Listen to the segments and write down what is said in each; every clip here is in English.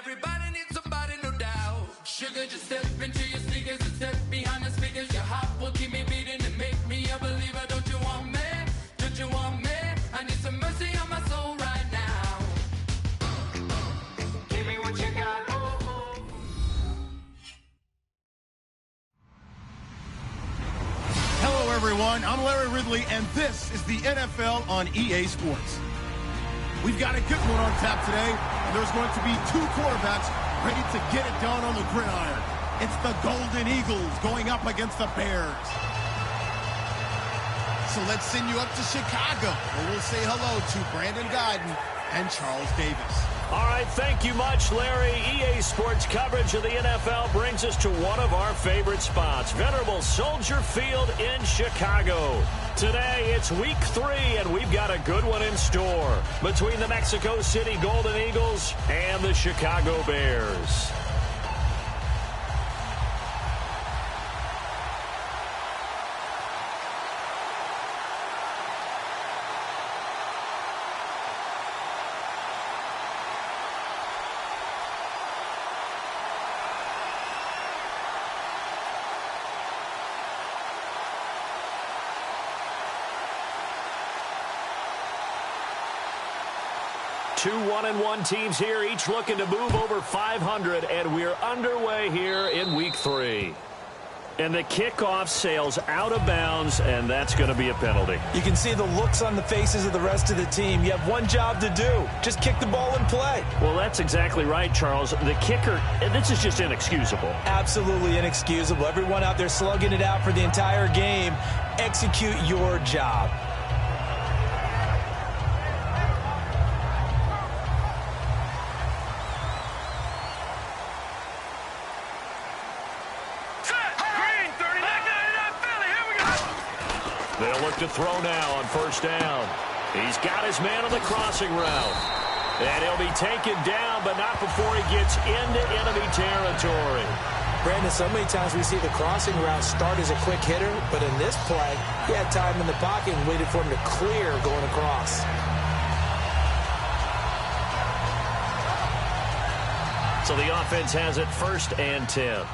Everybody needs somebody, no doubt. Sugar, just step into your sneakers and step behind the speakers. Your heart will keep me beating and make me a believer. Don't you want me? Don't you want me? I need some mercy on my soul right now. Give me what you got. Oh, oh. Hello, everyone. I'm Larry Ridley, and this is the NFL on EA Sports. We've got a good one on tap today, and there's going to be two quarterbacks ready to get it done on the gridiron. It's the Golden Eagles going up against the Bears. So let's send you up to Chicago, where we'll say hello to Brandon Gaudin and Charles Davis. All right, thank you much, Larry. EA Sports coverage of the NFL brings us to one of our favorite spots, venerable Soldier Field in Chicago. Today, it's week 3, and we've got a good one in store between the Mexico City Golden Eagles and the Chicago Bears. Two 1-1 teams here, each looking to move over 500, and we're underway here in week 3. And the kickoff sails out of bounds, and that's going to be a penalty. You can see the looks on the faces of the rest of the team. You have one job to do. Just kick the ball and play. Well, that's exactly right, Charles. The kicker, this is just inexcusable. Absolutely inexcusable. Everyone out there slugging it out for the entire game. Execute your job. They'll look to throw now on first down. He's got his man on the crossing route. And he'll be taken down, but not before he gets into enemy territory. Brandon, so many times we see the crossing route start as a quick hitter, but in this play, he had time in the pocket and waited for him to clear going across. So the offense has it 1st and 10.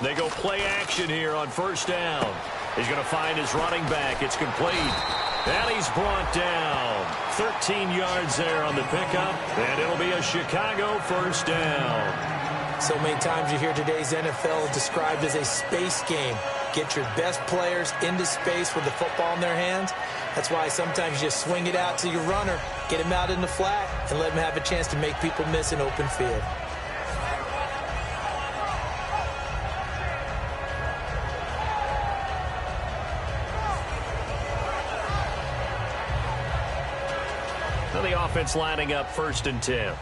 They go play action here on first down. He's going to find his running back. It's complete. And he's brought down. 13 yards there on the pickup. And it'll be a Chicago first down. So many times you hear today's NFL described as a space game. Get your best players into space with the football in their hands. That's why sometimes you just swing it out to your runner, get him out in the flat, and let him have a chance to make people miss an open field. The offense lining up 1st and 10.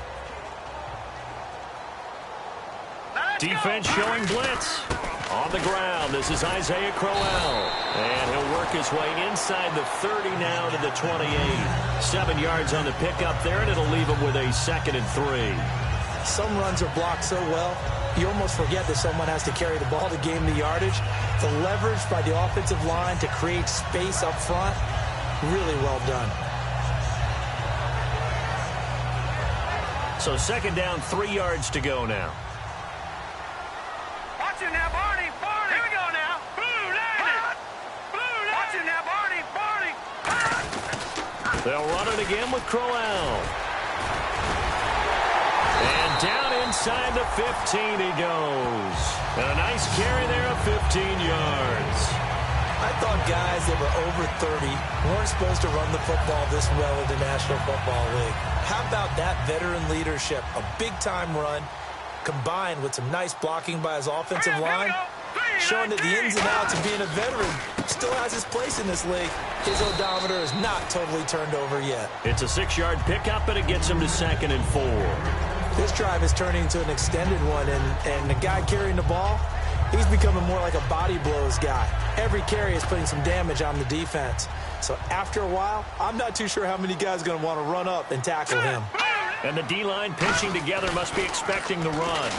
Defense showing blitz. On the ground, this is Isaiah Crowell. And he'll work his way inside the 30 now to the 28. 7 yards on the pickup there, and it'll leave him with a 2nd and 3. Some runs are blocked so well, you almost forget that someone has to carry the ball to gain the yardage. The leverage by the offensive line to create space up front, really well done. So 2nd down, 3 yards to go now. Watch it now, Barney. Barney. Here we go now. Blue landed. Blue landed. Watch it now, Barney. Barney. They'll run it again with Crowell. And down inside the 15 he goes. And a nice carry there of 15 yards. I thought guys that were over 30 weren't supposed to run the football this well in the National Football League. How about that veteran leadership? A big-time run combined with some nice blocking by his offensive line, showing that the ins and outs of being a veteran still has his place in this league. His odometer is not totally turned over yet. It's a 6-yard pickup, and it gets him to 2nd and 4. This drive is turning into an extended one, and the guy carrying the ball, he's becoming more like a body blows guy. Every carry is putting some damage on the defense. So after a while, I'm not too sure how many guys are going to want to run up and tackle him. And the D-line pinching together must be expecting the run.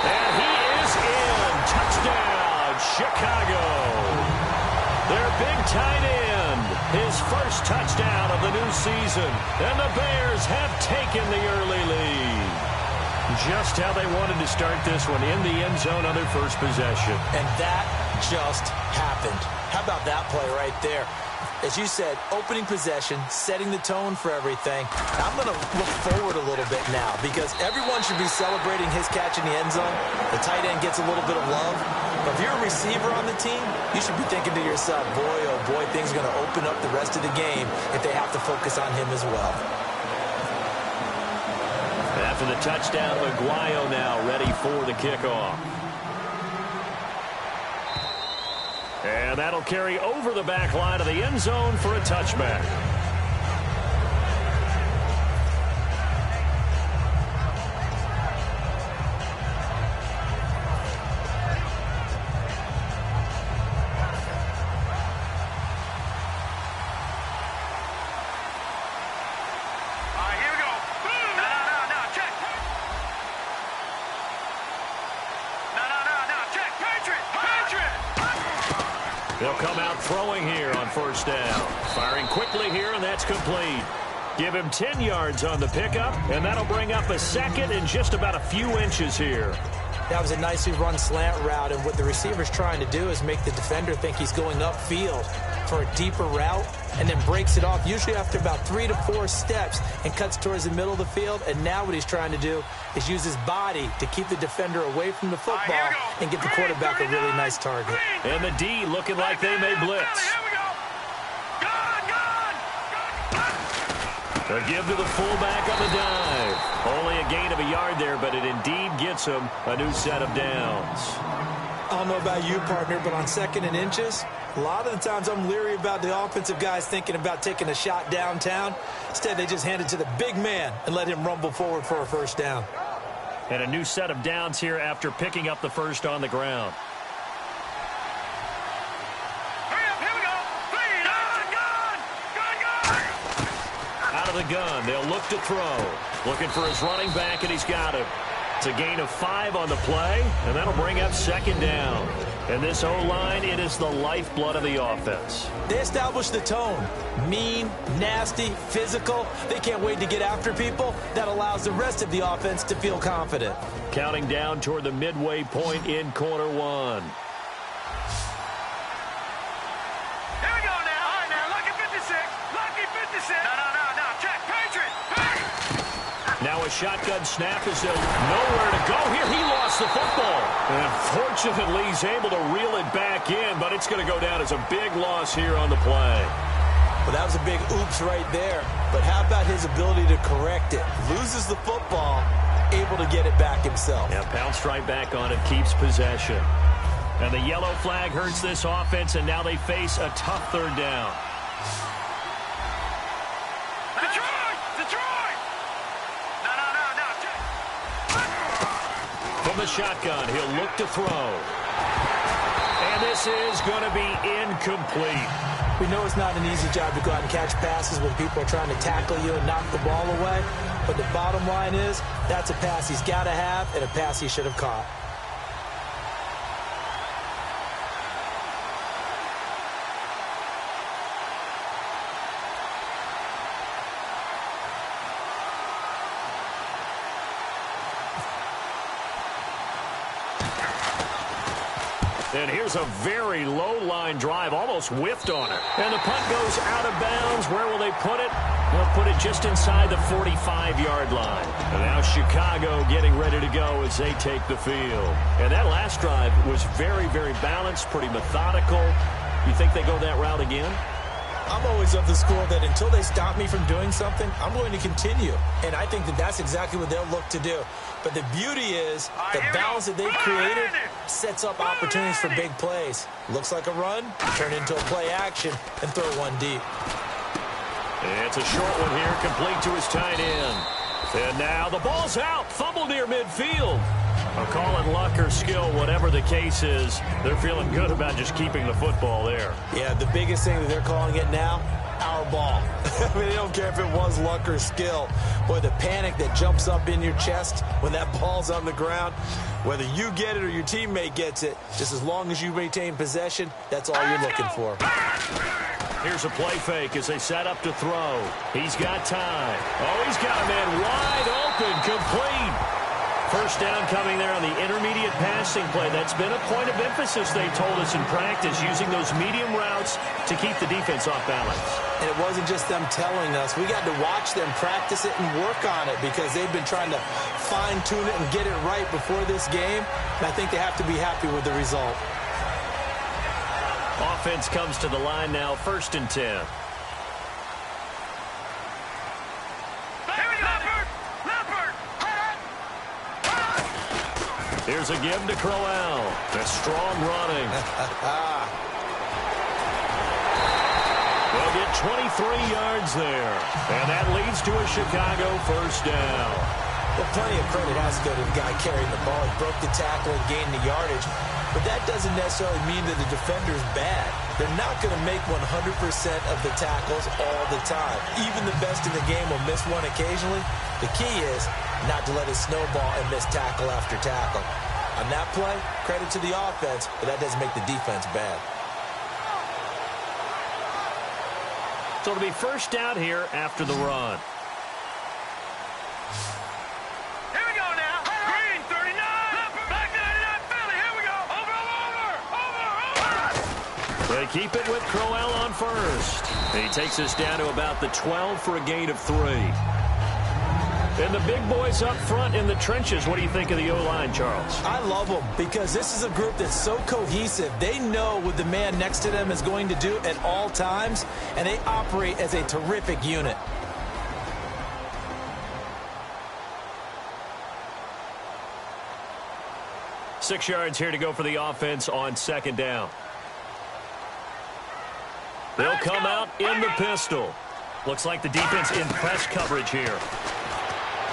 And he is in. Touchdown, Chicago. Their big tight end, his first touchdown of the new season. And the Bears have taken the early lead. Just how they wanted to start this one, in the end zone on their first possession. And that just happened. How about that play right there? As you said, opening possession, setting the tone for everything. I'm going to look forward a little bit now because everyone should be celebrating his catch in the end zone. The tight end gets a little bit of love. But if you're a receiver on the team, you should be thinking to yourself, boy, oh boy, things are going to open up the rest of the game if they have to focus on him as well. After the touchdown, Aguayo now ready for the kickoff. And that'll carry over the back line of the end zone for a touchback. They'll come out throwing here on first down. Firing quickly here, and that's complete. Give him 10 yards on the pickup, and that'll bring up a second in just about a few inches here. That was a nicely run slant route, and what the receiver's trying to do is make the defender think he's going upfield for a deeper route, and then breaks it off, usually after about 3 to 4 steps, and cuts towards the middle of the field. And now what he's trying to do is use his body to keep the defender away from the football and get the quarterback a really nice target. And the D looking like they may blitz. A give to the fullback on the dive. Only a gain of a yard there, but it indeed gets him a new set of downs. I don't know about you, partner, but on second and inches, a lot of the times I'm leery about the offensive guys thinking about taking a shot downtown. Instead, they just hand it to the big man and let him rumble forward for a first down. And a new set of downs here after picking up the first on the ground. Out of the gun, they'll look to throw. Looking for his running back, and he's got him. It's a gain of 5 on the play, and that'll bring up second down. And this O-line, it is the lifeblood of the offense. They establish the tone. Mean, nasty, physical. They can't wait to get after people. That allows the rest of the offense to feel confident. Counting down toward the midway point in quarter one. Here we go now. All right, now, lucky 56. Lucky 56. No, check. Patriot. Now a shotgun snap is nowhere to go here. He lost the football. And fortunately, he's able to reel it back in, but it's going to go down as a big loss here on the play. Well, that was a big oops right there. But how about his ability to correct it? Loses the football, able to get it back himself. Yeah, pounced right back on it, keeps possession. And the yellow flag hurts this offense, and now they face a tough third down. From the shotgun, he'll look to throw. And this is going to be incomplete. We know it's not an easy job to go out and catch passes when people are trying to tackle you and knock the ball away. But the bottom line is, that's a pass he's got to have and a pass he should have caught. And here's a very low-line drive, almost whiffed on it. And the punt goes out of bounds. Where will they put it? They'll put it just inside the 45-yard line. And now Chicago getting ready to go as they take the field. And that last drive was very, very balanced, pretty methodical. You think they go that route again? I'm always of the school that until they stop me from doing something, I'm going to continue. And I think that that's exactly what they'll look to do. But the beauty is the balance that they've created sets up opportunities for big plays. Looks like a run, turn into a play action, and throw one deep. It's a short one here, complete to his tight end. And now the ball's out, fumble near midfield. I'll call it luck or skill, whatever the case is. They're feeling good about just keeping the football there. Yeah, the biggest thing that they're calling it now, our ball. I mean, they don't care if it was luck or skill. Boy, the panic that jumps up in your chest when that ball's on the ground, whether you get it or your teammate gets it, just as long as you maintain possession, that's all you're looking for. Here's a play fake as they set up to throw. He's got time. Oh, he's got a man wide open, complete. First down coming there on the intermediate passing play. That's been a point of emphasis, they told us in practice, using those medium routes to keep the defense off balance. And it wasn't just them telling us. We got to watch them practice it and work on it because they've been trying to fine-tune it and get it right before this game. And I think they have to be happy with the result. Offense comes to the line now, 1st and 10. Here's a give to Crowell. That's strong running. They'll get 23 yards there. And that leads to a Chicago first down. Well, plenty of credit has to go to the guy carrying the ball. He broke the tackle and gained the yardage. But that doesn't necessarily mean that the defender's bad. They're not going to make 100% of the tackles all the time. Even the best in the game will miss one occasionally. The key is not to let it snowball and miss tackle after tackle. On that play, credit to the offense, but that doesn't make the defense bad. So it'll be first down here after the run. Here we go now. Green, 39. Back 99, Philly. Here we go. Over. They keep it with Crowell on first. He takes us down to about the 12 for a gain of 3. And the big boys up front in the trenches. What do you think of the O-line, Charles? I love them because this is a group that's so cohesive. They know what the man next to them is going to do at all times, and they operate as a terrific unit. Six yards here to go for the offense on 2nd down. They'll come out in the pistol. Looks like the defense in press coverage here.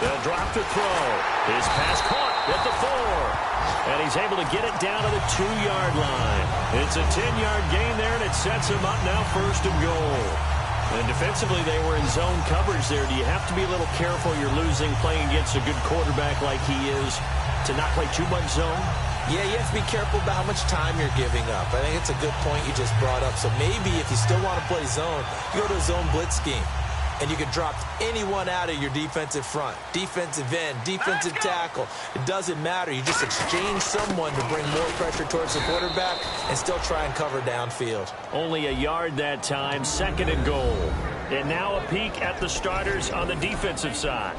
They'll drop to throw. His pass caught at the 4. And he's able to get it down to the 2-yard line. It's a 10-yard gain there, and it sets him up now 1st and goal. And defensively, they were in zone coverage there. Do you have to be a little careful? You're losing playing against a good quarterback like he is to not play too much zone? Yeah, you have to be careful about how much time you're giving up. I think it's a good point you just brought up. So maybe if you still want to play zone, you go to a zone blitz scheme. And you can drop anyone out of your defensive front, defensive end, defensive tackle. It doesn't matter. You just exchange someone to bring more pressure towards the quarterback and still try and cover downfield. Only a yard that time, 2nd and goal. And now a peek at the starters on the defensive side.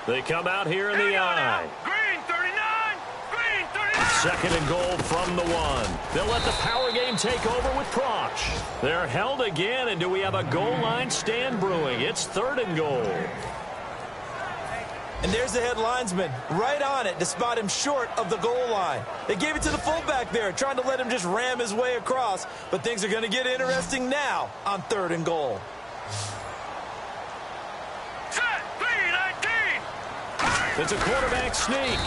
They come out here in the eye. Green, 39. Green, 39. 2nd and goal from the 1. They'll let the power game take over with Proch. They're held again, and do we have a goal line stand brewing? It's 3rd and goal. And there's the head linesman right on it to spot him short of the goal line. They gave it to the fullback there, trying to let him just ram his way across. But things are going to get interesting now on 3rd and goal. It's a quarterback sneak.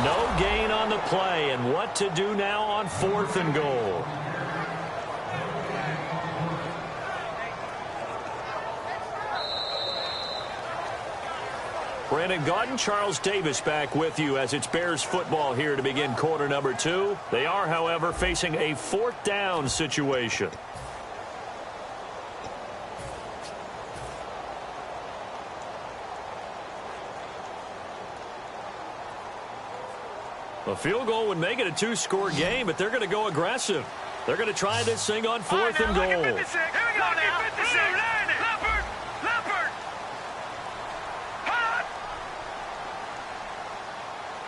No gain on the play, and what to do now on 4th and goal. Brandon Gaudin, Charles Davis back with you as it's Bears football here to begin quarter number 2. They are, however, facing a 4th down situation. A field goal would make it a 2-score game, but they're going to go aggressive. They're going to try this thing on 4th and goal. Here we go now. 56. Leopard. Hot.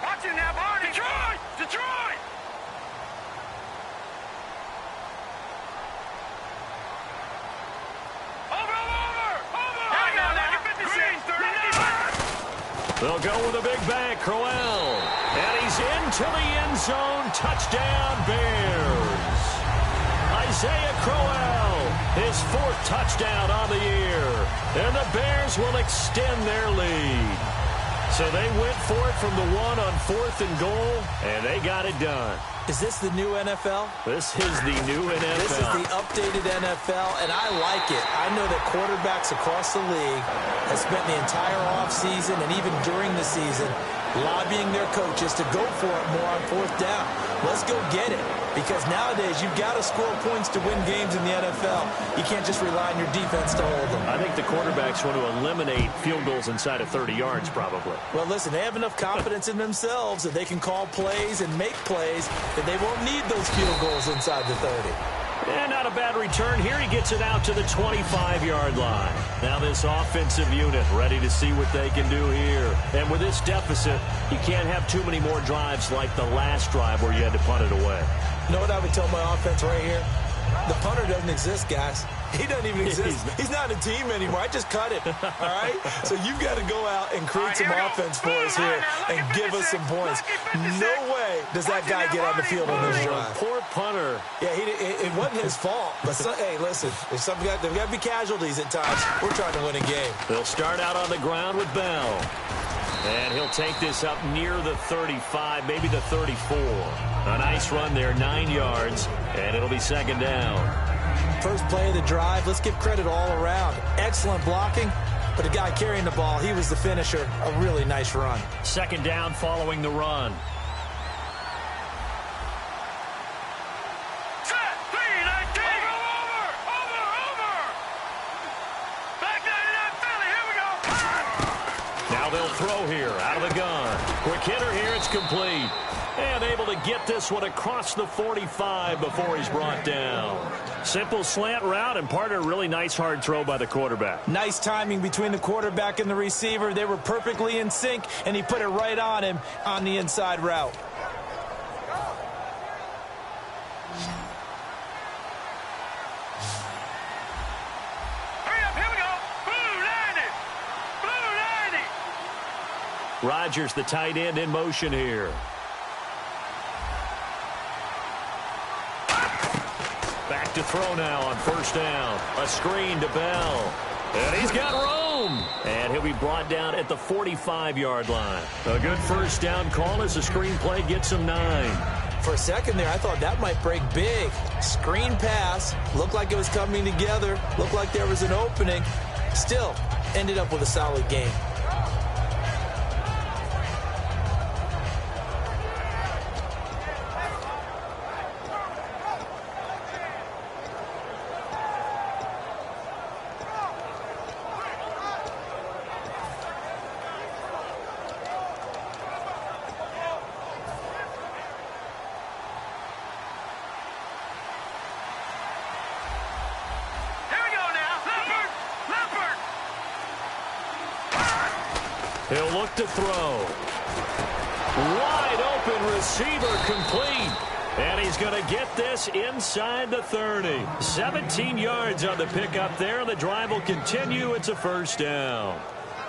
Watch it now, Barney. Detroit. They'll go with a big bang, Crowell. And he's into the end zone. Touchdown, Bears. Isaiah Crowell, his 4th touchdown on the year. And the Bears will extend their lead. So they went for it from the 1 on 4th and goal, and they got it done. Is this the new NFL? This is the new NFL. This is the updated NFL, and I like it. I know that quarterbacks across the league have spent the entire offseason and even during the season lobbying their coaches to go for it more on 4th down. Let's go get it. Because nowadays, you've got to score points to win games in the NFL. You can't just rely on your defense to hold them. I think the quarterbacks want to eliminate field goals inside of 30 yards, probably. Well, listen, they have enough confidence in themselves that they can call plays and make plays that they won't need those field goals inside the 30. And not a bad return here. He gets it out to the 25-yard line. Now this offensive unit ready to see what they can do here. And with this deficit, you can't have too many more drives like the last drive where you had to punt it away. You know what I would tell my offense right here? The punter doesn't exist, guys. He doesn't even exist. He's not a team anymore. I just cut it, all right? So you've got to go out and create some offense for us here and give us some points. No way does that guy get on the field on this drive. Poor punter. Yeah, it wasn't his fault. But, hey, listen, there's got to be casualties at times. We're trying to win a game. They'll start out on the ground with Bell. And he'll take this up near the 35, maybe the 34. A nice run there, 9 yards, and it'll be 2nd down. First play of the drive, let's give credit all around. Excellent blocking, but the guy carrying the ball, he was the finisher. A really nice run. 2nd down following the run. They'll throw here out of the gun. Quick hitter here. It's complete. And able to get this one across the 45 before he's brought down. Simple slant route and part of a really nice hard throw by the quarterback. Nice timing between the quarterback and the receiver. They were perfectly in sync, and he put it right on him on the inside route. Rodgers, the tight end, in motion here. Back to throw now on 1st down. A screen to Bell. And he's got room. And he'll be brought down at the 45-yard line. A good 1st down call as the screen play gets him 9. For a second there, I thought that might break big. Screen pass. Looked like it was coming together. Looked like there was an opening. Still, ended up with a solid game. He'll look to throw. Wide open receiver complete. And he's going to get this inside the 30. 17 yards on the pickup there. The drive will continue. It's a 1st down.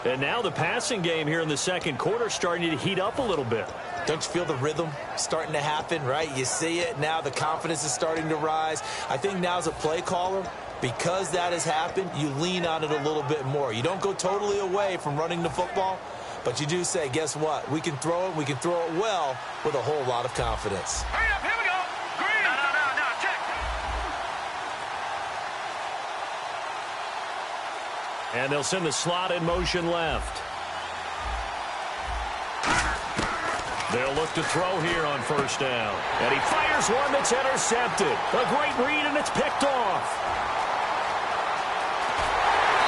And now the passing game here in the 2nd quarter starting to heat up a little bit. Don't you feel the rhythm starting to happen, right? You see it. Now the confidence is starting to rise. I think now as a play caller, because that has happened, you lean on it a little bit more. You don't go totally away from running the football, but you do say, guess what? We can throw it. We can throw it well with a whole lot of confidence. Hurry up, here we go. Green. No, check. And they'll send the slot in motion left. They'll look to throw here on 1st down. And he fires one that's intercepted. A great read, and it's picked off.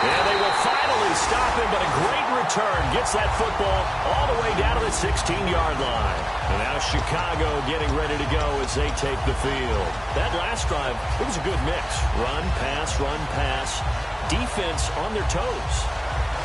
And they will finally stop him, but a great return gets that football all the way down to the 16-yard line. And now Chicago getting ready to go as they take the field. That last drive, it was a good mix. Run, pass, defense on their toes.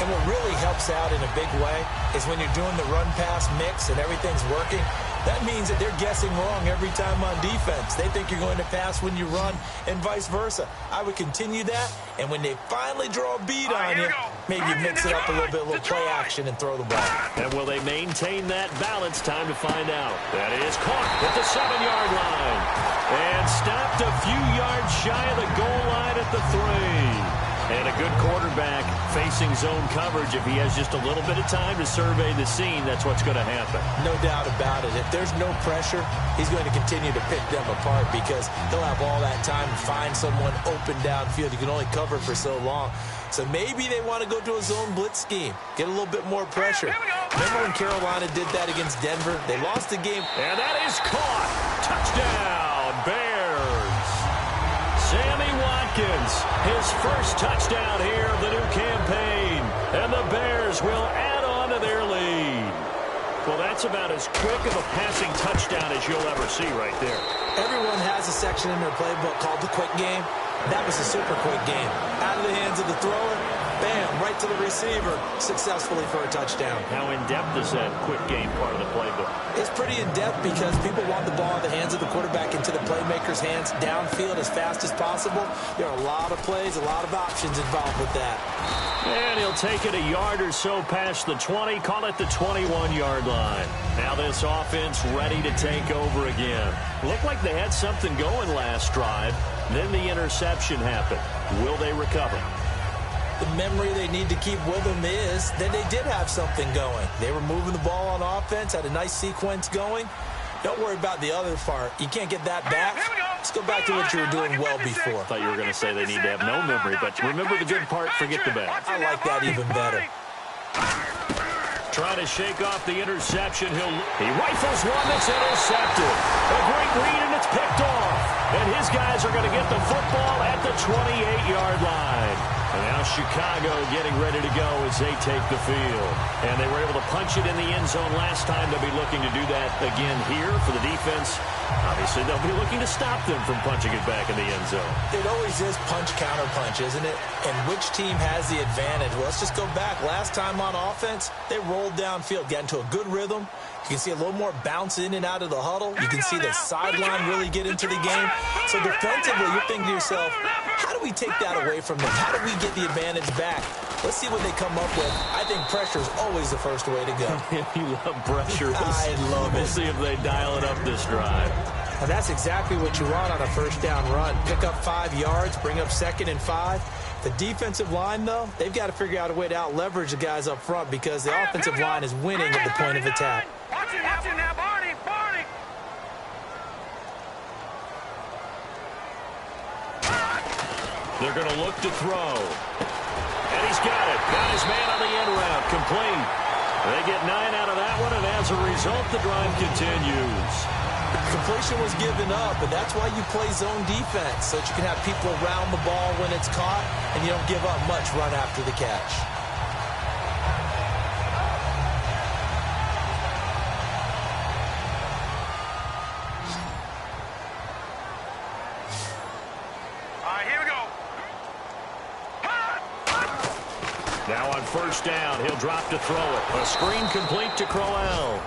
And what really helps out in a big way is when you're doing the run-pass mix and everything's working, that means that they're guessing wrong every time on defense. They think you're going to pass when you run and vice versa. I would continue that, and when they finally draw a beat on you, maybe mix it up a little bit, play action, and throw the ball. And will they maintain that balance? Time to find out. That is caught at the 7-yard line. And stopped a few yards shy of the goal line at the 3. And a good quarterback facing zone coverage. If he has just a little bit of time to survey the scene, that's what's going to happen. No doubt about it. If there's no pressure, he's going to continue to pick them apart because he'll have all that time to find someone open downfield. You can only cover for so long. So maybe they want to go to a zone blitz scheme, get a little bit more pressure. Remember when Carolina did that against Denver? They lost the game. And that is caught. Touchdown, Bears. Sammy Watkins, his first touchdown here of the new campaign. And the Bears will add on to their lead. Well, that's about as quick of a passing touchdown as you'll ever see right there. Everyone has a section in their playbook called the quick game. That was a super quick game. Out of the hands of the thrower, bam, right to the receiver, successfully for a touchdown. How in-depth is that quick game part of the playbook? It's pretty in-depth because people want the ball in the hands of the quarterback into the playmaker's hands downfield as fast as possible. There are a lot of plays, a lot of options involved with that. And he'll take it a yard or so past the 20, call it the 21-yard line. Now this offense ready to take over again. Looked like they had something going last drive. Then the interception happened. Will they recover? The memory they need to keep with them is that they did have something going. They were moving the ball on offense, had a nice sequence going. Don't worry about the other part. You can't get that back. Let's go back to what you were doing well before. I thought you were going to say they need to have no memory, but remember the good part, forget the bad. I like that even better. Trying to shake off the interception. He rifles one that's intercepted. A great read, and it's picked off. And his guys are going to get the football at the 28-yard line. And now Chicago getting ready to go as they take the field. And they were able to punch it in the end zone last time. They'll be looking to do that again here for the defense. Obviously, they'll be looking to stop them from punching it back in the end zone. It always is punch-counter-punch, isn't it? And which team has the advantage? Well, let's just go back. Last time on offense, they rolled downfield, got into a good rhythm. You can see a little more bounce in and out of the huddle. You can see the sideline really get into the game. So defensively, you're thinking to yourself, how do we take that away from them? How do we get the advantage back? Let's see what they come up with. I think pressure is always the first way to go. You love pressure. I love it. We'll see if they dial it up this drive. And that's exactly what you want on a first down run. Pick up 5 yards, bring up 2nd and 5. The defensive line, though, they've got to figure out a way to out-leverage the guys up front because the offensive line is winning at the point of attack. Watch it now, Barney, Barney. They're going to look to throw. And he's got it. Got his man on the end route. Complete. They get 9 out of that one, and as a result, the drive continues. Completion was given up, but that's why you play zone defense, so that you can have people around the ball when it's caught, and you don't give up much run after the catch. All right, here we go. Now on first down, he'll drop to throw it. A screen complete to Crowell.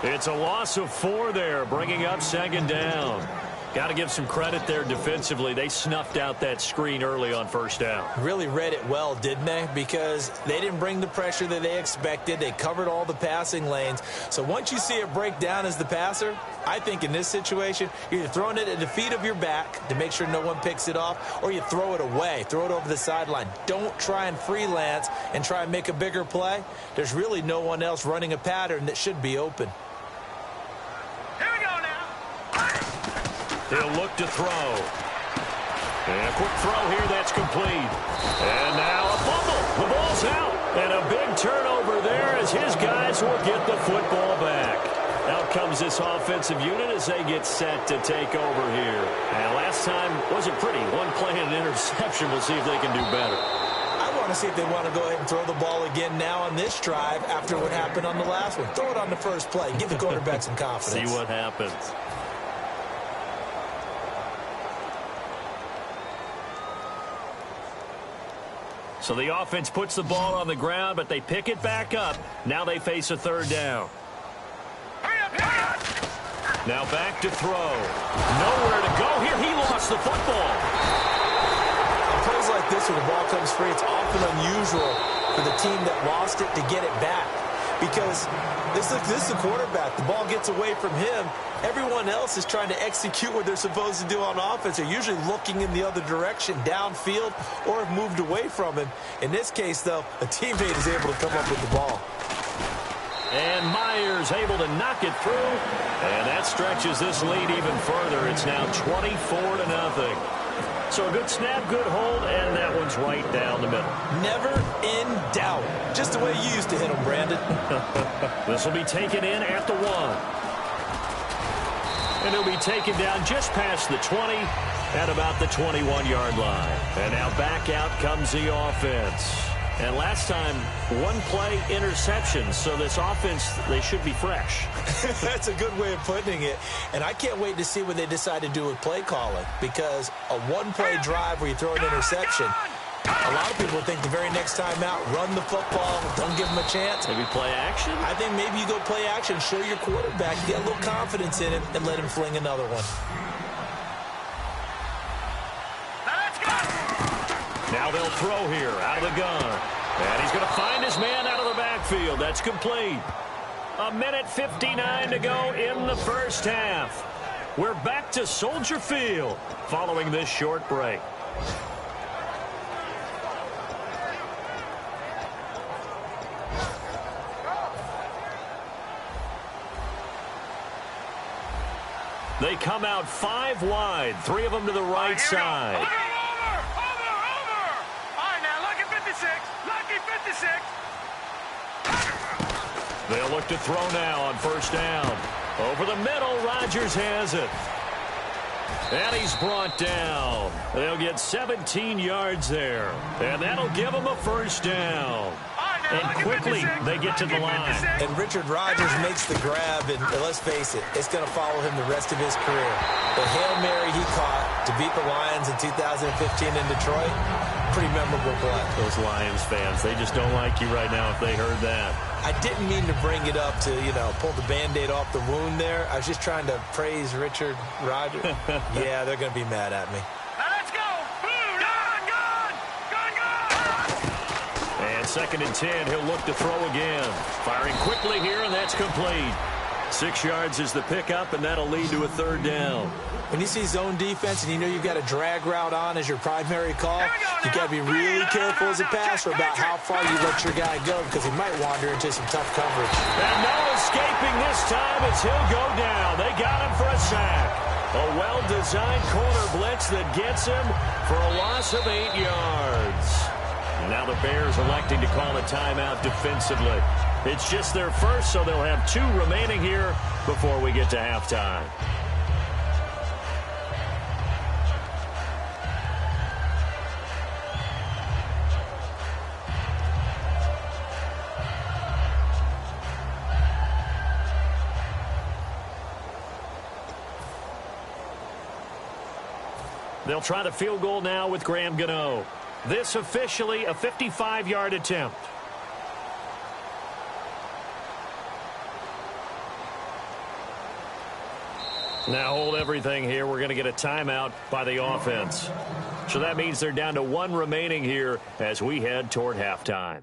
It's a loss of 4 there, bringing up 2nd down. Got to give some credit there defensively. They snuffed out that screen early on first down. Really read it well, didn't they? Because they didn't bring the pressure that they expected. They covered all the passing lanes. So once you see it break down as the passer, I think in this situation, you're either throwing it at the feet of your back to make sure no one picks it off, or you throw it away, throw it over the sideline. Don't try and freelance and try and make a bigger play. There's really no one else running a pattern that should be open. Here we go now. He'll look to throw. And a quick throw here, that's complete. And now a fumble. The ball's out. And a big turnover there as his guys will get the football back. Out comes this offensive unit as they get set to take over here. And last time wasn't pretty. One play and an interception. We'll see if they can do better. I want to see if they want to go ahead and throw the ball again now on this drive after what happened on the last one. Throw it on the first play. Give the quarterback some confidence. See what happens. So the offense puts the ball on the ground, but they pick it back up. Now they face a third down. Now back to throw. Nowhere to go here. He lost the football. On plays like this when the ball comes free, it's often unusual for the team that lost it to get it back. Because this is the quarterback. The ball gets away from him. Everyone else is trying to execute what they're supposed to do on offense. They're usually looking in the other direction, downfield, or have moved away from him. In this case, though, a teammate is able to come up with the ball. And Myers able to knock it through. And that stretches this lead even further. It's now 24-0. So a good snap, good hold, and that one's right down the middle. Never in doubt. Just the way you used to hit them, Brandon. This will be taken in at the 1. And it'll be taken down just past the 20 at about the 21-yard line. And now back out comes the offense. And last time, one play interception. So this offense, they should be fresh. That's a good way of putting it. And I can't wait to see what they decide to do with play calling. Because a one-play drive where you throw an interception, a lot of people think the very next time out, run the football, don't give them a chance. Maybe play action? I think maybe you go play action, show your quarterback, get a little confidence in him, and let him fling another one. Now they'll throw here out of the gun. And he's going to find his man out of the backfield. That's complete. 1:59 to go in the first half. We're back to Soldier Field following this short break. They come out 5 wide, 3 of them to the right side. Over! All right, now, lucky 56. Lucky 56. They'll look to throw now on first down. Over the middle, Rodgers has it. And he's brought down. They'll get 17 yards there. And that'll give them a first down. And quickly, they get to the line. And Richard Rodgers makes the grab, and let's face it, it's going to follow him the rest of his career. The Hail Mary he caught to beat the Lions in 2015 in Detroit, pretty memorable play. Those Lions fans, they just don't like you right now if they heard that. I didn't mean to bring it up to, pull the Band-Aid off the wound there. I was just trying to praise Richard Rodgers. Yeah, they're going to be mad at me. Second and 10, he'll look to throw again. Firing quickly here, and that's complete. 6 yards is the pickup, and that'll lead to a third down. When you see zone defense and you know you've got a drag route on as your primary call, you got to be really careful as a passer about how far you let your guy go because he might wander into some tough coverage. And no escaping this time as he'll go down. They got him for a sack. A well-designed corner blitz that gets him for a loss of 8 yards. Now the Bears electing to call a timeout defensively. It's just their first, so they'll have 2 remaining here before we get to halftime. They'll try the field goal now with Graham Gano. This officially a 55-yard attempt. Now hold everything here. We're going to get a timeout by the offense. So that means they're down to 1 remaining here as we head toward halftime.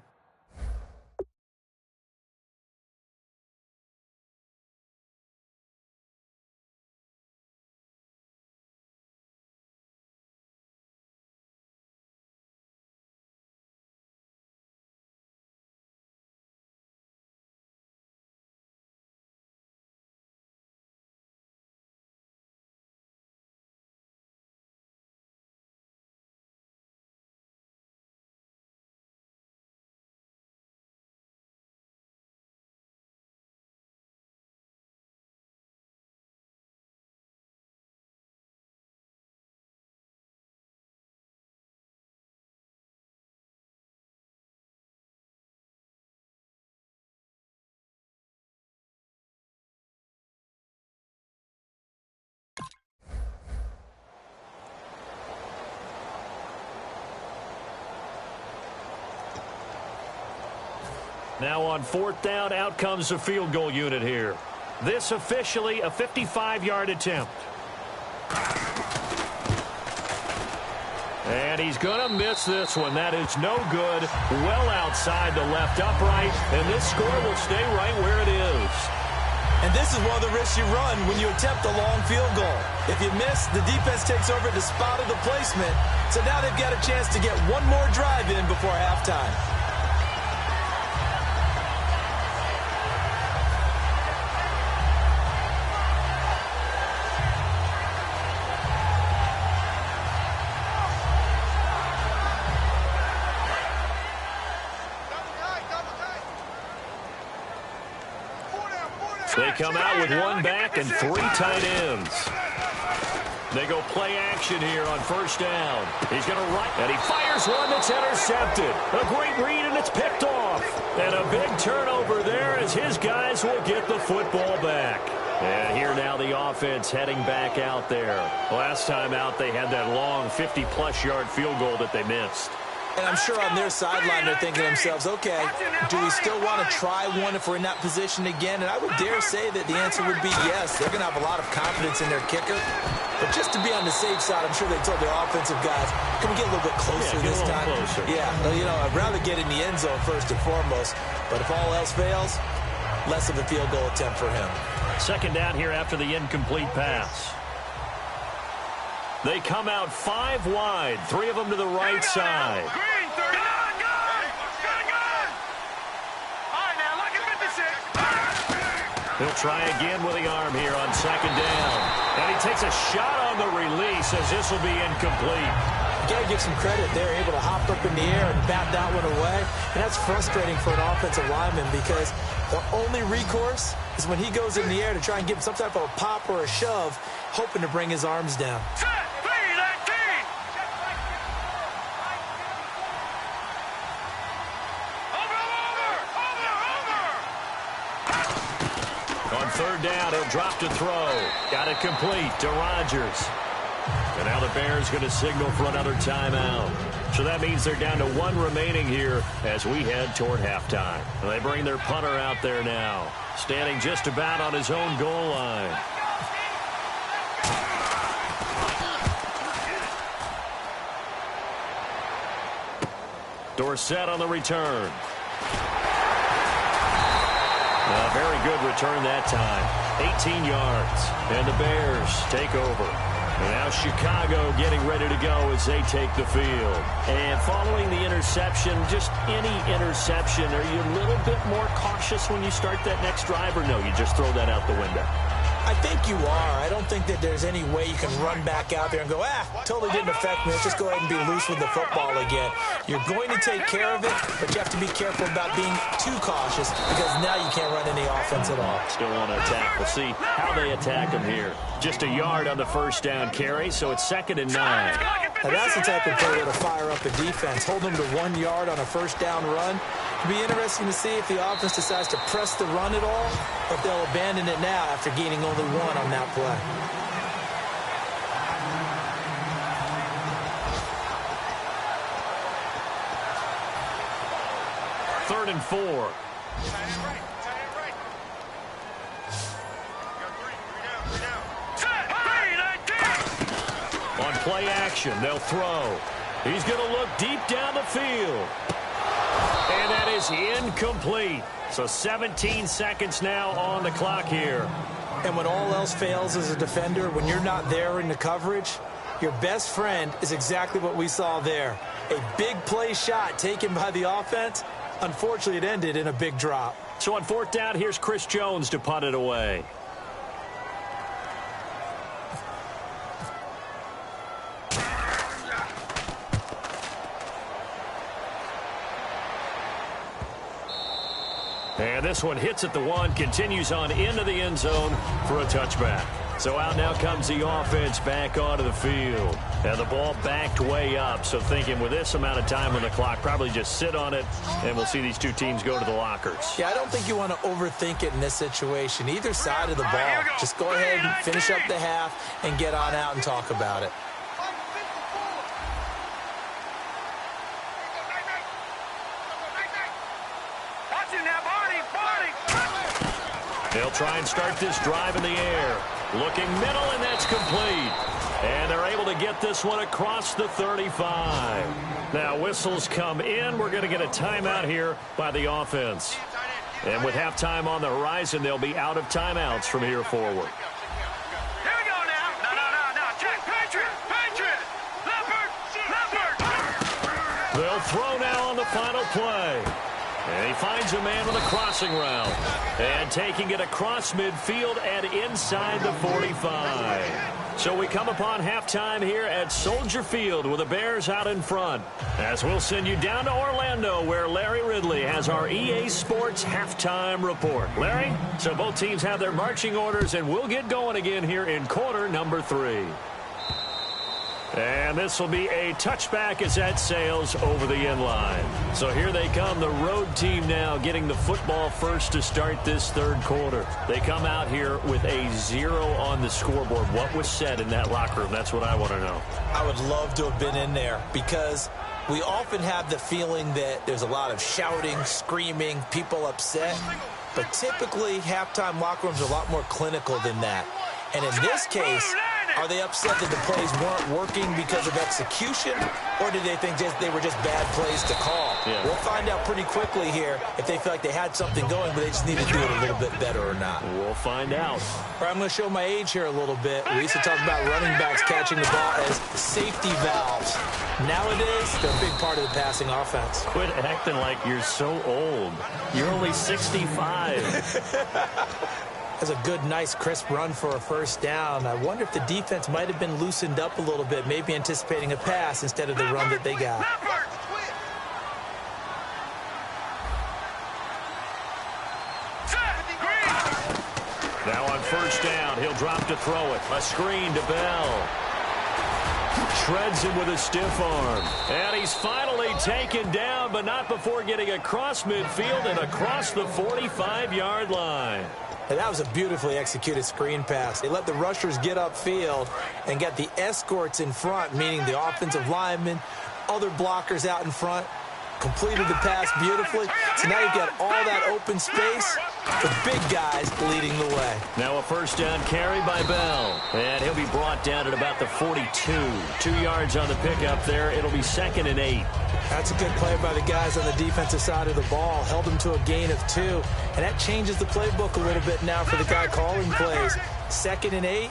Now on 4th down, out comes the field goal unit here. This officially a 55-yard attempt. And he's going to miss this one. That is no good. Well outside the left upright. And this score will stay right where it is. And this is one of the risks you run when you attempt a long field goal. If you miss, the defense takes over the spot of the placement. So now they've got a chance to get one more drive in before halftime. They come out with one back and 3 tight ends. They go play action here on 1st down. He's going to run, and he fires one that's intercepted. A great read, and it's picked off. And a big turnover there as his guys will get the football back. And here now the offense heading back out there. Last time out, they had that long 50-plus yard field goal that they missed. And I'm sure on their sideline they're thinking to themselves, okay, do we still want to try one if we're in that position again? And I would dare say that the answer would be yes. They're going to have a lot of confidence in their kicker. But just to be on the safe side, I'm sure they told their offensive guys, can we get a little bit closer this time? Closer. Yeah, well, you know, I'd rather get in the end zone first and foremost. But if all else fails, less of a field goal attempt for him. 2nd down here after the incomplete pass. They come out 5 wide, 3 of them to the right side. Green, 30. Good. All right, now, look at 56. He'll try again with the arm here on 2nd down. And he takes a shot on the release as this will be incomplete. You got to give some credit. They're able to hop up in the air and bat that one away. And that's frustrating for an offensive lineman because the only recourse is when he goes in the air to try and give some type of a pop or a shove, hoping to bring his arms down. Set, 3-19. Over. On 3rd down, he'll drop to throw. Got it complete to Rodgers. And now the Bears going to signal for another timeout. So that means they're down to 1 remaining here as we head toward halftime. And they bring their punter out there now, standing just about on his own goal line. Dorsett on the return. A very good return that time. 18 yards. And the Bears take over. And now Chicago getting ready to go as they take the field. And following the interception, just any interception, are you a little bit more cautious when you start that next drive, or no, you just throw that out the window? I think you are. I don't think that there's any way you can run back out there and go, totally didn't affect me. Let's just go ahead and be loose with the football again. You're going to take care of it, but you have to be careful about being too cautious because now you can't run any offense at all. Still want to attack. We'll see how they attack him here. Just a yard on the 1st down carry, so it's 2nd and 9. Now that's the type of play to fire up a defense. Hold them to 1 yard on a 1st down run. It'll be interesting to see if the offense decides to press the run at all, or if they'll abandon it now after gaining only 1 on that play. Third and 4. On play action, they'll throw. He's going to look deep down the field. And that is incomplete. So 17 seconds now on the clock here. And when all else fails as a defender, when you're not there in the coverage, your best friend is exactly what we saw there. A big play shot taken by the offense. Unfortunately, it ended in a big drop. So on 4th down, here's Chris Jones to punt it away. And this one hits at the 1, continues on into the end zone for a touchback. So out now comes the offense back onto the field. And the ball backed way up. So thinking with this amount of time on the clock, probably just sit on it, and we'll see these two teams go to the lockers. Yeah, I don't think you want to overthink it in this situation. Either side of the ball. Just go ahead and finish up the half and get on out and talk about it. Watch it now. They'll try and start this drive in the air. Looking middle, and that's complete. And they're able to get this one across the 35. Now, whistles come in. We're going to get a timeout here by the offense. And with halftime on the horizon, they'll be out of timeouts from here forward. Here we go now. No. Check. Patriot. Leopard. They'll throw now on the final play. And he finds a man with a crossing route. And taking it across midfield and inside the 45. So we come upon halftime here at Soldier Field with the Bears out in front. As we'll send you down to Orlando where Larry Ridley has our EA Sports halftime report. Larry, so both teams have their marching orders and we'll get going again here in quarter number 3. And this will be a touchback as that sails over the end line. So here they come, the road team now getting the football first to start this third quarter. They come out here with a 0 on the scoreboard. What was said in that locker room? That's what I want to know. I would love to have been in there because we often have the feeling that there's a lot of shouting, screaming, people upset. But typically, halftime locker rooms are a lot more clinical than that. And in this case, are they upset that the plays weren't working because of execution, or did they think they were just bad plays to call? Yeah. We'll find out pretty quickly here if they feel like they had something going, but they just need to do it a little bit better or not. We'll find out. All right, I'm going to show my age here a little bit. We used to talk about running backs catching the ball as safety valves. Nowadays, they're a big part of the passing offense. Quit acting like you're so old. You're only 65. That's a good, nice, crisp run for a first down. I wonder if the defense might have been loosened up a little bit, maybe anticipating a pass instead of the run that they got. Now on first down, he'll drop to throw it. A screen to Bell. Shreds him with a stiff arm. And he's finally taken down, but not before getting across midfield and across the 45-yard line. And that was a beautifully executed screen pass. They let the rushers get upfield and get the escorts in front, meaning the offensive linemen, other blockers out in front, completed the pass beautifully. So now you've got all that open space, the big guys leading the way. Now a first down carry by Bell. And he'll be brought down at about the 42. 2 yards on the pickup there. It'll be 2nd and 8. That's a good play by the guys on the defensive side of the ball. Held them to a gain of 2. And that changes the playbook a little bit now for the guy calling plays. 2nd and 8.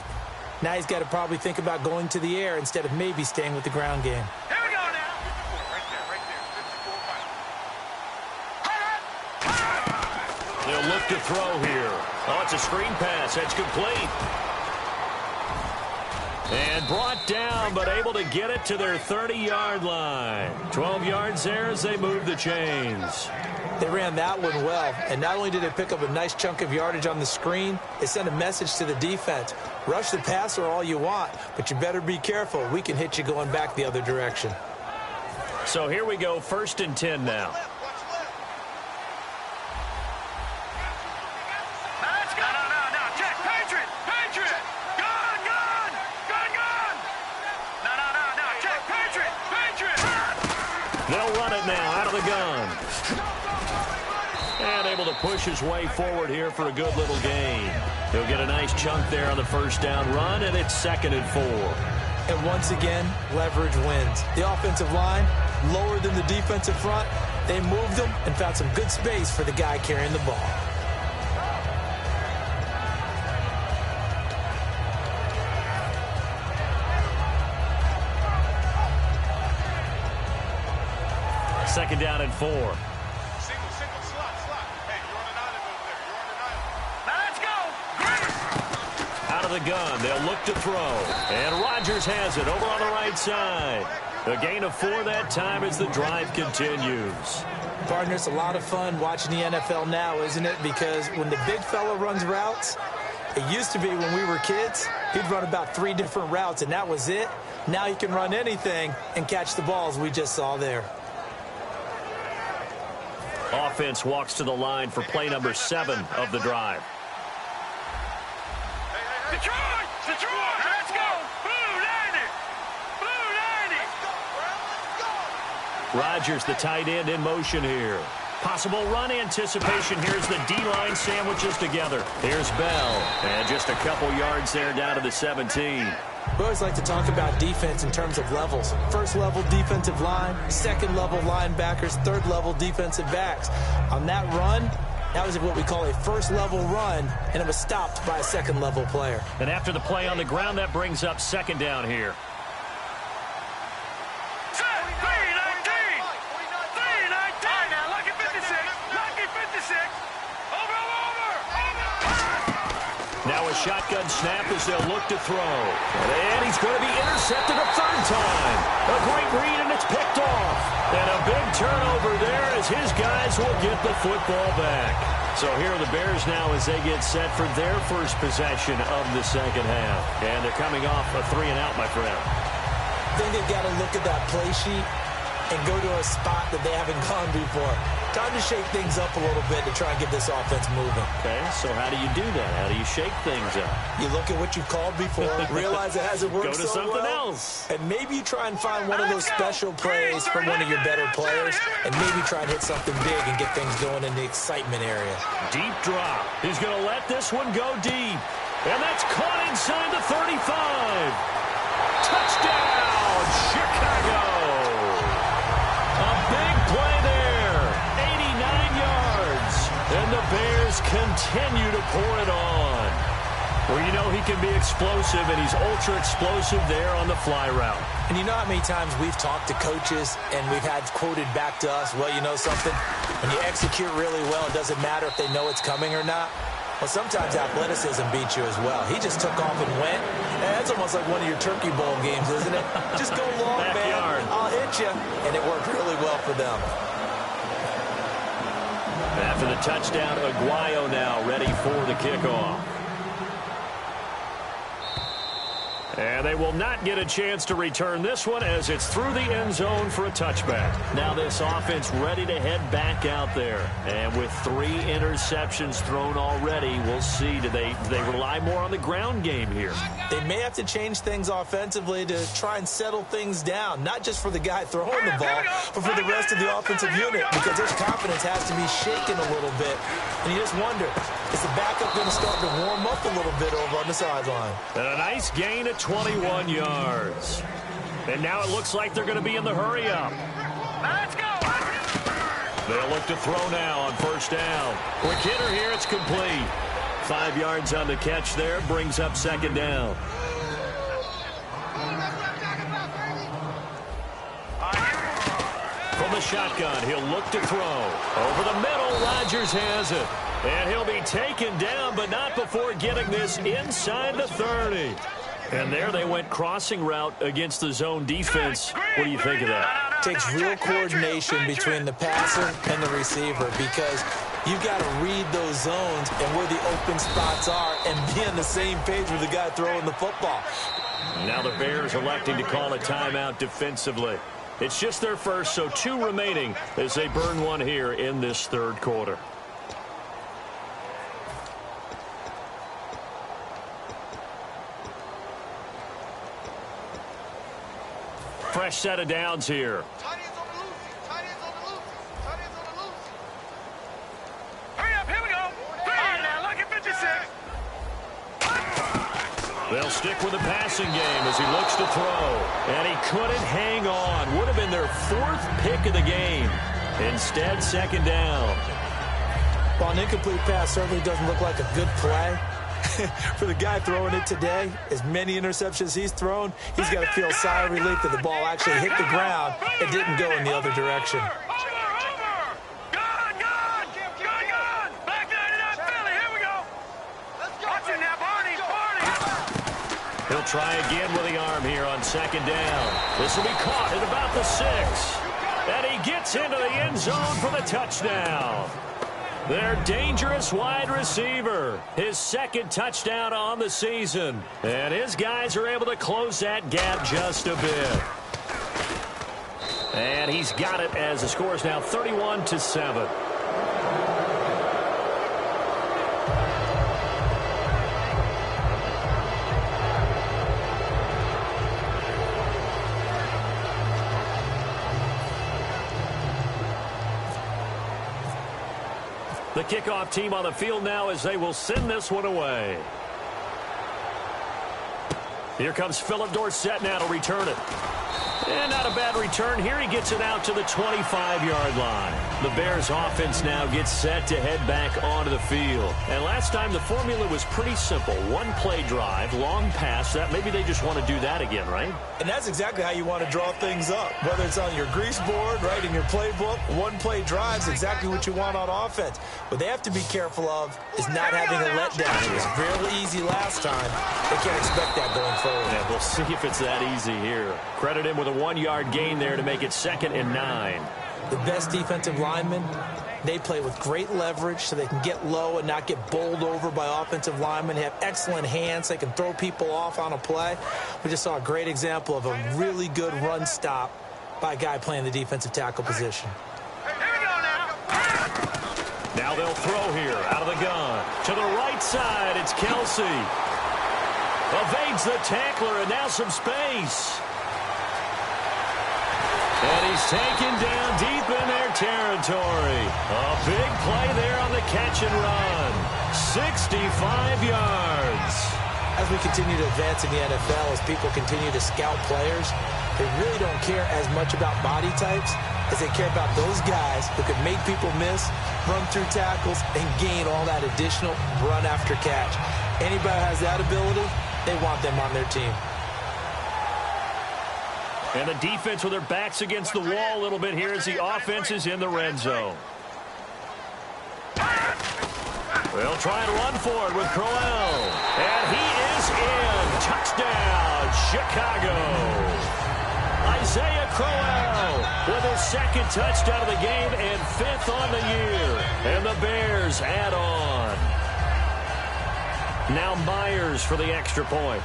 Now he's got to probably think about going to the air instead of maybe staying with the ground game. Here we go now. They'll look to throw here. Oh, it's a screen pass. That's complete. And brought down, but able to get it to their 30-yard line. 12 yards there as they move the chains. They ran that one well, and not only did they pick up a nice chunk of yardage on the screen, they sent a message to the defense. Rush the passer all you want, but you better be careful. We can hit you going back the other direction. So here we go, 1st and 10 now. They'll run it now out of the gun. And able to push his way forward here for a good little gain. He'll get a nice chunk there on the first down run, and it's 2nd and 4. And once again, leverage wins. The offensive line, lower than the defensive front. They moved them and found some good space for the guy carrying the ball. Second down and 4. Single, slot. Hey, you're on an island over there. Now let's go. Out of the gun, they'll look to throw. And Rodgers has it over on the right side. A gain of 4 that time as the drive continues. Partner, it's a lot of fun watching the NFL now, isn't it? Because when the big fella runs routes, it used to be when we were kids, he'd run about 3 different routes, and that was it. Now he can run anything and catch the balls we just saw there. Offense walks to the line for play number 7 of the drive. Detroit! Let's go! Blue 90! Rodgers, the tight end, in motion here. Possible run anticipation. Here's the D-line sandwiches together. Here's Bell. And just a couple yards there down to the 17. We always like to talk about defense in terms of levels. First level defensive line, second level linebackers, third level defensive backs. On that run, that was what we call a first level run, and it was stopped by a second level player. And after the play on the ground, that brings up second down here. Now a shotgun snap as they'll look to throw. And he's going to be intercepted a third time. A great read, and it's picked off. And a big turnover there as his guys will get the football back. So here are the Bears now as they get set for their first possession of the second half. And they're coming off a 3-and-out, my friend. I think they've got to look at that play sheet and go to a spot that they haven't gone before. Time to shake things up a little bit to try and get this offense moving. Okay, so how do you do that? How do you shake things up? You look at what you've called before, realize it hasn't worked so well. Go to something else. And maybe you try and find one of those special plays from one of your better players, and maybe try and hit something big and get things going in the excitement area. Deep drop. He's going to let this one go deep. And that's caught inside the 35. Touchdown, Chicago. A big play there. 89 yards. And the Bears continue to pour it on. Well, you know he can be explosive, and he's ultra-explosive there on the fly route. And you know how many times we've talked to coaches and we've had quoted back to us, well, you know something? When you execute really well, it doesn't matter if they know it's coming or not. Well, sometimes athleticism beats you as well. He just took off and went. And that's almost like one of your Turkey Bowl games, isn't it? Just go long, man. I'll hit you. And it worked really well for them. After the touchdown, Aguayo now ready for the kickoff. And they will not get a chance to return this one as it's through the end zone for a touchback. Now this offense ready to head back out there. And with 3 interceptions thrown already, we'll see. Do they rely more on the ground game here? They may have to change things offensively to try and settle things down. Not just for the guy throwing the ball, but for the rest of the offensive unit. Because their confidence has to be shaken a little bit. And you just wonder, is the backup going to start to warm up a little bit over on the sideline? And a nice gain at 21 yards. And now it looks like they're going to be in the hurry-up. Let's go. They'll look to throw now on first down. Quick hitter here, it's complete. 5 yards on the catch there, brings up second down. From the shotgun, he'll look to throw. Over the middle, Rodgers has it. And he'll be taken down, but not before getting this inside the 30. And there they went crossing route against the zone defense. What do you think of that? Takes real coordination between the passer and the receiver because you've got to read those zones and where the open spots are and be on the same page with the guy throwing the football. Now the Bears electing to call a timeout defensively. It's just their first, so 2 remaining as they burn one here in this third quarter. Fresh set of downs here. Hurry up, here we go. All right, now look at 56. They'll stick with the passing game as he looks to throw. And he couldn't hang on. Would have been their 4th pick of the game. Instead, second down. Well, an incomplete pass certainly doesn't look like a good play. For the guy throwing it today, as many interceptions he's thrown, he's got to feel a sigh of relief that the ball actually hit the ground and didn't go in the other direction. Over. Gone. Back 99 Philly, here we go. Watch it now, Barney. He'll try again with the arm here on second down. This will be caught at about the 6. And he gets into the end zone for the touchdown. Their dangerous wide receiver. His 2nd touchdown on the season. And his guys are able to close that gap just a bit. And he's got it as the score is now 31-7. The kickoff team on the field now as they will send this one away. Here comes Philip Dorsett now to return it. And not a bad return. Here he gets it out to the 25-yard line. The Bears offense now gets set to head back onto the field. And last time the formula was pretty simple. One-play drive, long pass. That maybe they just want to do that again, right? And that's exactly how you want to draw things up. Whether it's on your grease board, right, in your playbook, one-play drives exactly what you want on offense. What they have to be careful of is not having a letdown. It was fairly easy last time. They can't expect that going forward. Yeah, we'll see if it's that easy here. Credit him with a 1-yard gain there to make it 2nd and 9. The best defensive linemen, they play with great leverage so they can get low and not get bowled over by offensive linemen. They have excellent hands. They can throw people off on a play. We just saw a great example of a really good run stop by a guy playing the defensive tackle position. Now they'll throw here out of the gun. To the right side, it's Kelsey. Evades the tackler and now some space. And he's taken down deep in their territory. A big play there on the catch and run. 65 yards. As we continue to advance in the NFL, as people continue to scout players, they really don't care as much about body types as they care about those guys who can make people miss, run through tackles, and gain all that additional run after catch. Anybody who has that ability, they want them on their team. And the defense with their backs against the wall a little bit here as the offense is in the red zone. They'll try and run for it with Crowell. And he is in. Touchdown, Chicago. Isaiah Crowell with his 2nd touchdown of the game and 5th on the year. And the Bears add on. Now Myers for the extra point.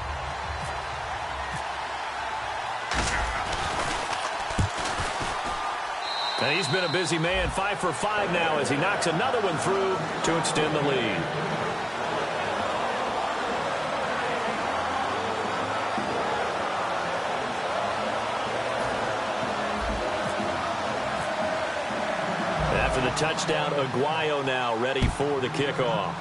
And he's been a busy man, 5 for 5 now as he knocks another one through to extend the lead. After the touchdown, Aguayo now ready for the kickoff.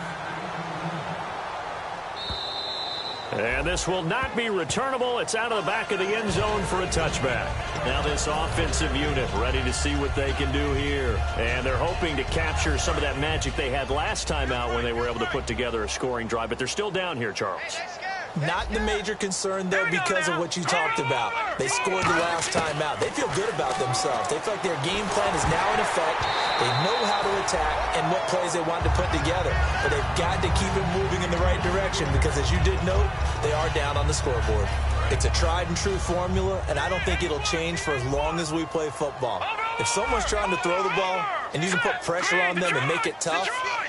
And this will not be returnable. It's out of the back of the end zone for a touchback. Now this offensive unit ready to see what they can do here. And they're hoping to capture some of that magic they had last time out when they were able to put together a scoring drive. But they're still down here, Charles. Not the major concern, though, because of what you talked about. They scored the last time out. They feel good about themselves. They feel like their game plan is now in effect. They know how to attack and what plays they want to put together. But they've got to keep it moving in the right direction because, as you did note, they are down on the scoreboard. It's a tried-and-true formula, and I don't think it'll change for as long as we play football. If someone's trying to throw the ball and you can put pressure on them and make it tough,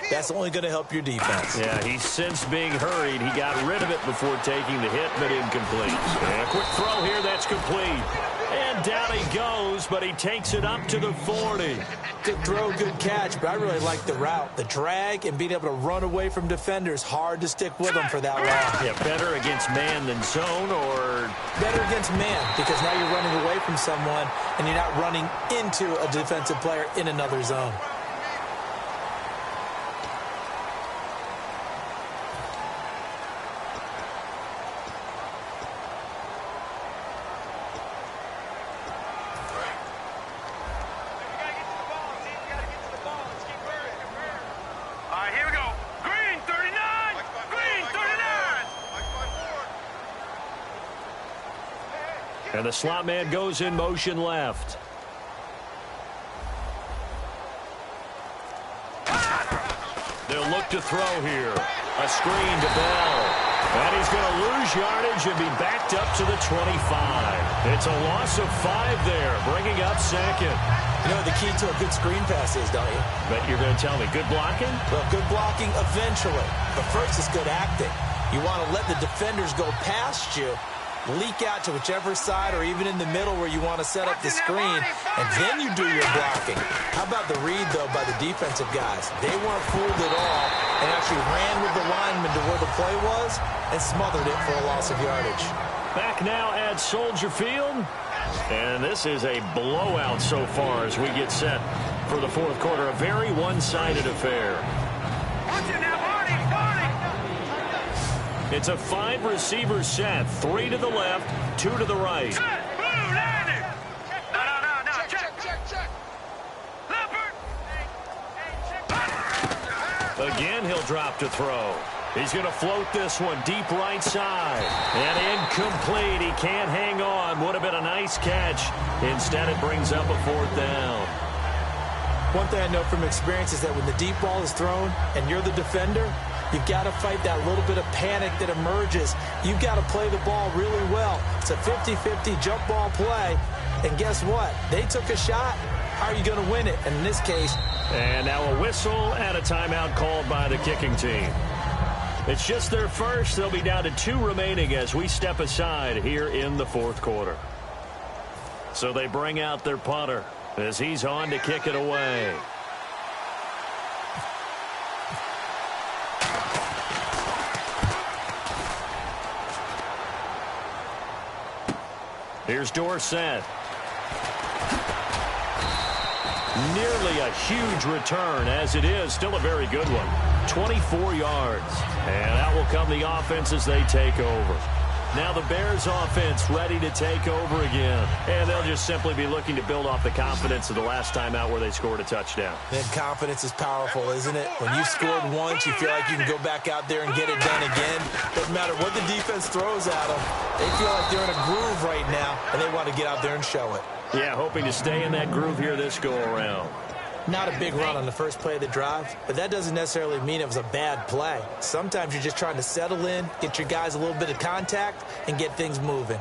that's only going to help your defense. Yeah, he's since being hurried. He got rid of it before taking the hit, but incomplete. And a quick throw here, that's complete. And down he goes, but he takes it up to the 40. Good throw, good catch, but I really like the route. The drag and being able to run away from defenders, hard to stick with them for that long. Yeah, better against man than zone, or better against man, because now you're running away from someone and you're not running into a defensive player in another zone. And the slot man goes in motion left. They'll look to throw here. A screen to Bell. And he's going to lose yardage and be backed up to the 25. It's a loss of 5 there, bringing up 2nd. You know what the key to a good screen pass is, don't you? Bet you're going to tell me. Good blocking? Well, good blocking eventually. But first, it's good acting. You want to let the defenders go past you, leak out to whichever side or even in the middle where you want to set up the screen, and then you do your blocking. How about the read, though, by the defensive guys? They weren't fooled at all and actually ran with the lineman to where the play was and smothered it for a loss of yardage. Back now at Soldier Field. And this is a blowout so far as we get set for the fourth quarter. A very one-sided affair. Watch it now, Barney! It's a 5-receiver set. 3 to the left, 2 to the right. Set! Blue, landing! No, check! Leopard! Again, he'll drop to throw. He's going to float this one deep right side. And incomplete. He can't hang on. Would have been a nice catch. Instead, it brings up a 4th down. One thing I know from experience is that when the deep ball is thrown and you're the defender, you've got to fight that little bit of panic that emerges. You've got to play the ball really well. It's a 50-50 jump ball play. And guess what? They took a shot. How are you going to win it? And in this case... And now a whistle and a timeout called by the kicking team. It's just their first. They'll be down to 2 remaining as we step aside here in the fourth quarter. So they bring out their punter as he's on to kick it away. Here's Dorsett. Nearly a huge return, as it is still a very good one. 24 yards. And out will come the offense as they take over. Now the Bears offense ready to take over again. And they'll just simply be looking to build off the confidence of the last time out where they scored a touchdown. Then confidence is powerful, isn't it? When you've scored once, you feel like you can go back out there and get it done again. Doesn't matter what the defense throws at them. They feel like they're in a groove right now, and they want to get out there and show it. Yeah, hoping to stay in that groove here this go-around. Not a big run on the first play of the drive, but that doesn't necessarily mean it was a bad play. Sometimes you're just trying to settle in, get your guys a little bit of contact, and get things moving.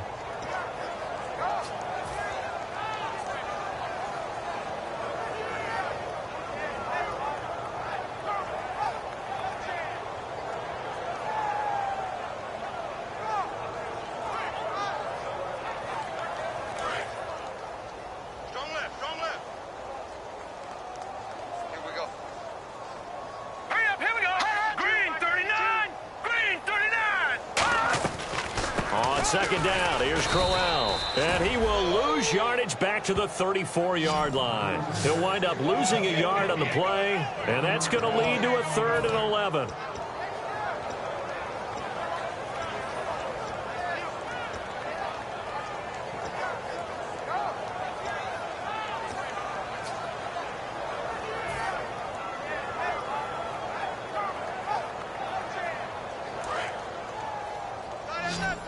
Second down, here's Crowell. And he will lose yardage back to the 34-yard line. He'll wind up losing a yard on the play, and that's going to lead to a 3rd and 11.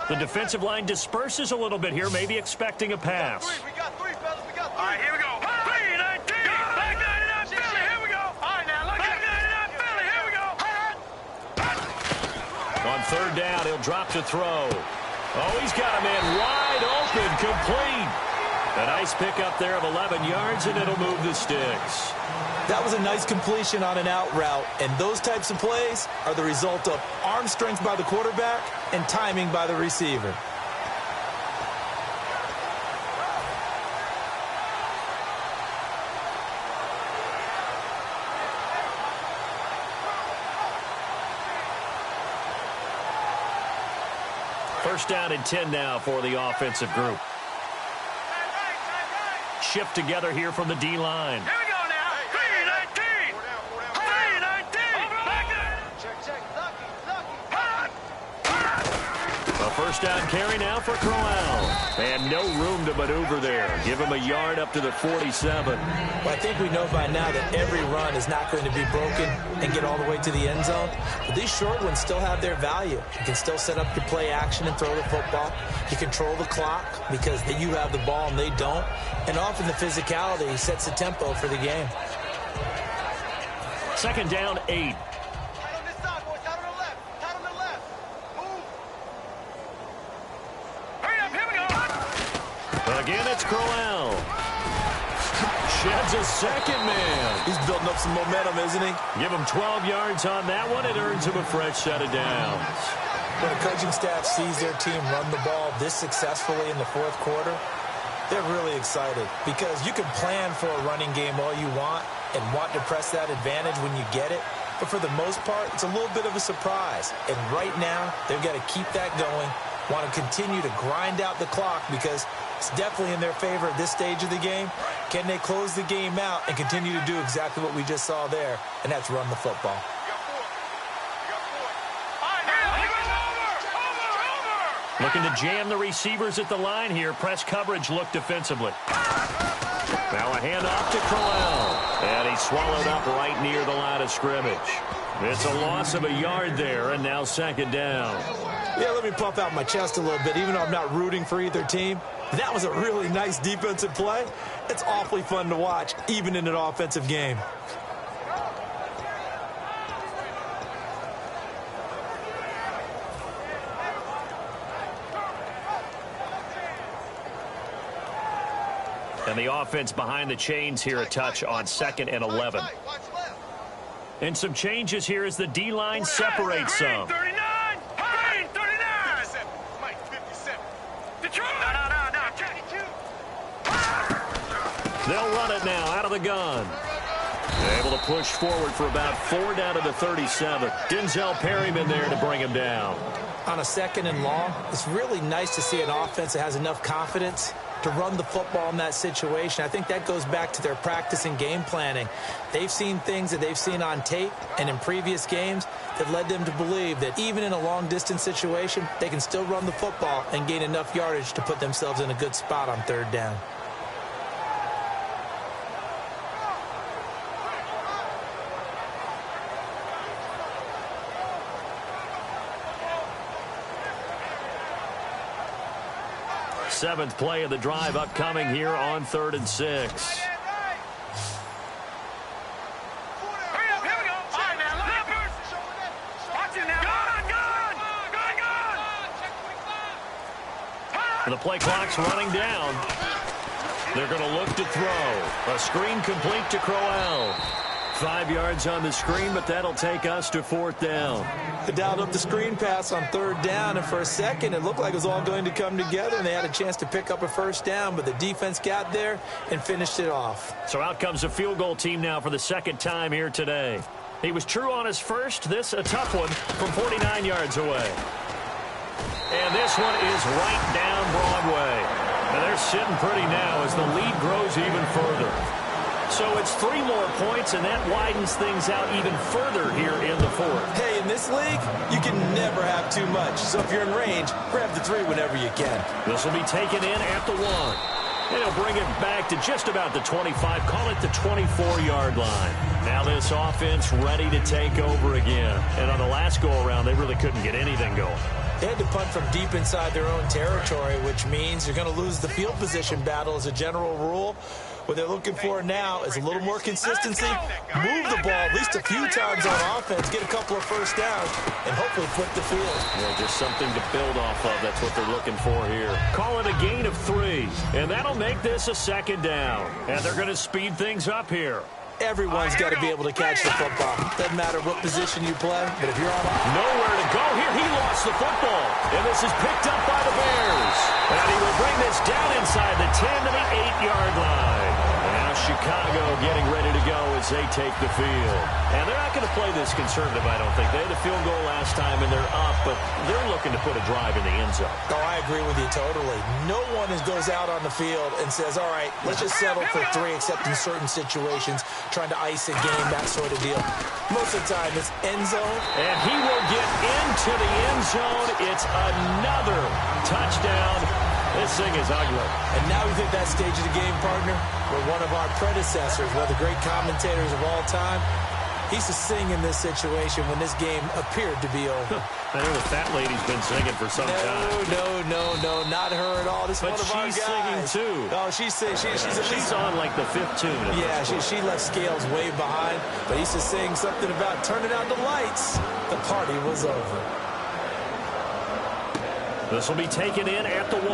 The defensive line disperses a little bit here, maybe expecting a pass. We got three, fellas. We got 3. All right, here we go. 3-19. Back 99, Philly. Here we go. All right, now, look at 99, Philly. Here we go. On 3rd down, he'll drop to throw. Oh, he's got a man wide open, complete. A nice pickup there of 11 yards, and it'll move the sticks. That was a nice completion on an out route, and those types of plays are the result of arm strength by the quarterback and timing by the receiver. First down and 10 now for the offensive group. Shift together here from the D-line. Here we go now. 3-19. 3-19. Check. A first down carry now for Crowell. And no room to maneuver there. Give him a yard up to the 47. Well, I think we know by now that every run is not going to be broken and get all the way to the end zone. But these short ones still have their value. You can still set up your play action and throw the football. You control the clock because you have the ball and they don't. And often the physicality sets the tempo for the game. Second down, 8. Again, it's Crowell. Sheds a second man. He's building up some momentum, isn't he? Give him 12 yards on that one. It earns him a fresh set of downs. When a coaching staff sees their team run the ball this successfully in the fourth quarter, they're really excited because you can plan for a running game all you want and want to press that advantage when you get it. But for the most part, it's a little bit of a surprise. And right now, they've got to keep that going, want to continue to grind out the clock because It's definitely in their favor at this stage of the game. Can they close the game out and continue to do exactly what we just saw there, and that's run the football. Looking to jam the receivers at the line here. Press coverage look defensively. Now a handoff to Crowell. And he's swallowed up right near the line of scrimmage. It's a loss of a yard there, and now second down. Yeah, let me puff out my chest a little bit, even though I'm not rooting for either team. That was a really nice defensive play. It's awfully fun to watch, even in an offensive game. And the offense behind the chains here a touch on 2nd and 11. And some changes here as the D-line separates some. 39! Green, 39! Mike, 57. Detroit! No, 22. They'll run it now out of the gun. Able to push forward for about 4 down to the 37. Denzel Perryman there to bring him down. On a 2nd and long, it's really nice to see an offense that has enough confidence to run the football in that situation. I think that goes back to their practice and game planning. They've seen things that they've seen on tape and in previous games that led them to believe that even in a long-distance situation, they can still run the football and gain enough yardage to put themselves in a good spot on 3rd down. Seventh play of the drive upcoming here on 3rd and 6. Hurry up, here we go. All right, now, Leopard. Watch it now. Gun. The play clock's running down. They're going to look to throw. A screen complete to Crowell. 5 yards on the screen, but that'll take us to 4th down. They dialed up the screen pass on 3rd down, and for a second it looked like it was all going to come together, and they had a chance to pick up a 1st down, but the defense got there and finished it off. So out comes a field goal team now for the 2nd time here today. He was true on his first. This a tough one from 49 yards away. And this one is right down Broadway. And they're sitting pretty now as the lead grows even further. So it's 3 more points, and that widens things out even further here in the 4th. Hey, in this league, you can never have too much. So if you're in range, grab the 3 whenever you can. This will be taken in at the 1. And he'll bring it back to just about the 25, call it the 24-yard line. Now this offense ready to take over again. And on the last go-around, they really couldn't get anything going. They had to punt from deep inside their own territory, which means you're going to lose the field position battle as a general rule. What they're looking for now is a little more consistency, move the ball at least a few times on offense, get a couple of 1st downs, and hopefully flip the field. Yeah, just something to build off of. That's what they're looking for here. Call it a gain of 3, and that'll make this a 2nd down. And they're going to speed things up here. Everyone's got to be able to catch the football. Doesn't matter what position you play, but if you're on nowhere to go here, he lost the football. And this is picked up by the Bears. And he will bring this down inside the 10 to the 8-yard line. And now Chicago getting ready to go as they take the field. And they're not going to play this conservative, I don't think. They had a field goal last time, and they're up, but they're looking to put a drive in the end zone. Oh, I agree with you totally. No one goes out on the field and says, all right, let's just settle for 3, except in certain situations, trying to ice a game, that sort of deal. Most of the time, it's end zone. And he will get into the end zone. It's another touchdown. This thing is ugly. And now we hit that stage of the game, partner, where one of our predecessors, one of the great commentators of all time, he used to sing in this situation when this game appeared to be over. I know the fat lady's been singing for some time. No, not her at all. This is one of our guys. But she's singing too. Oh, she's on like the 5th tune. Yeah, she left Scales way behind. But he used to sing something about turning out the lights. The party was over. This will be taken in at the 1.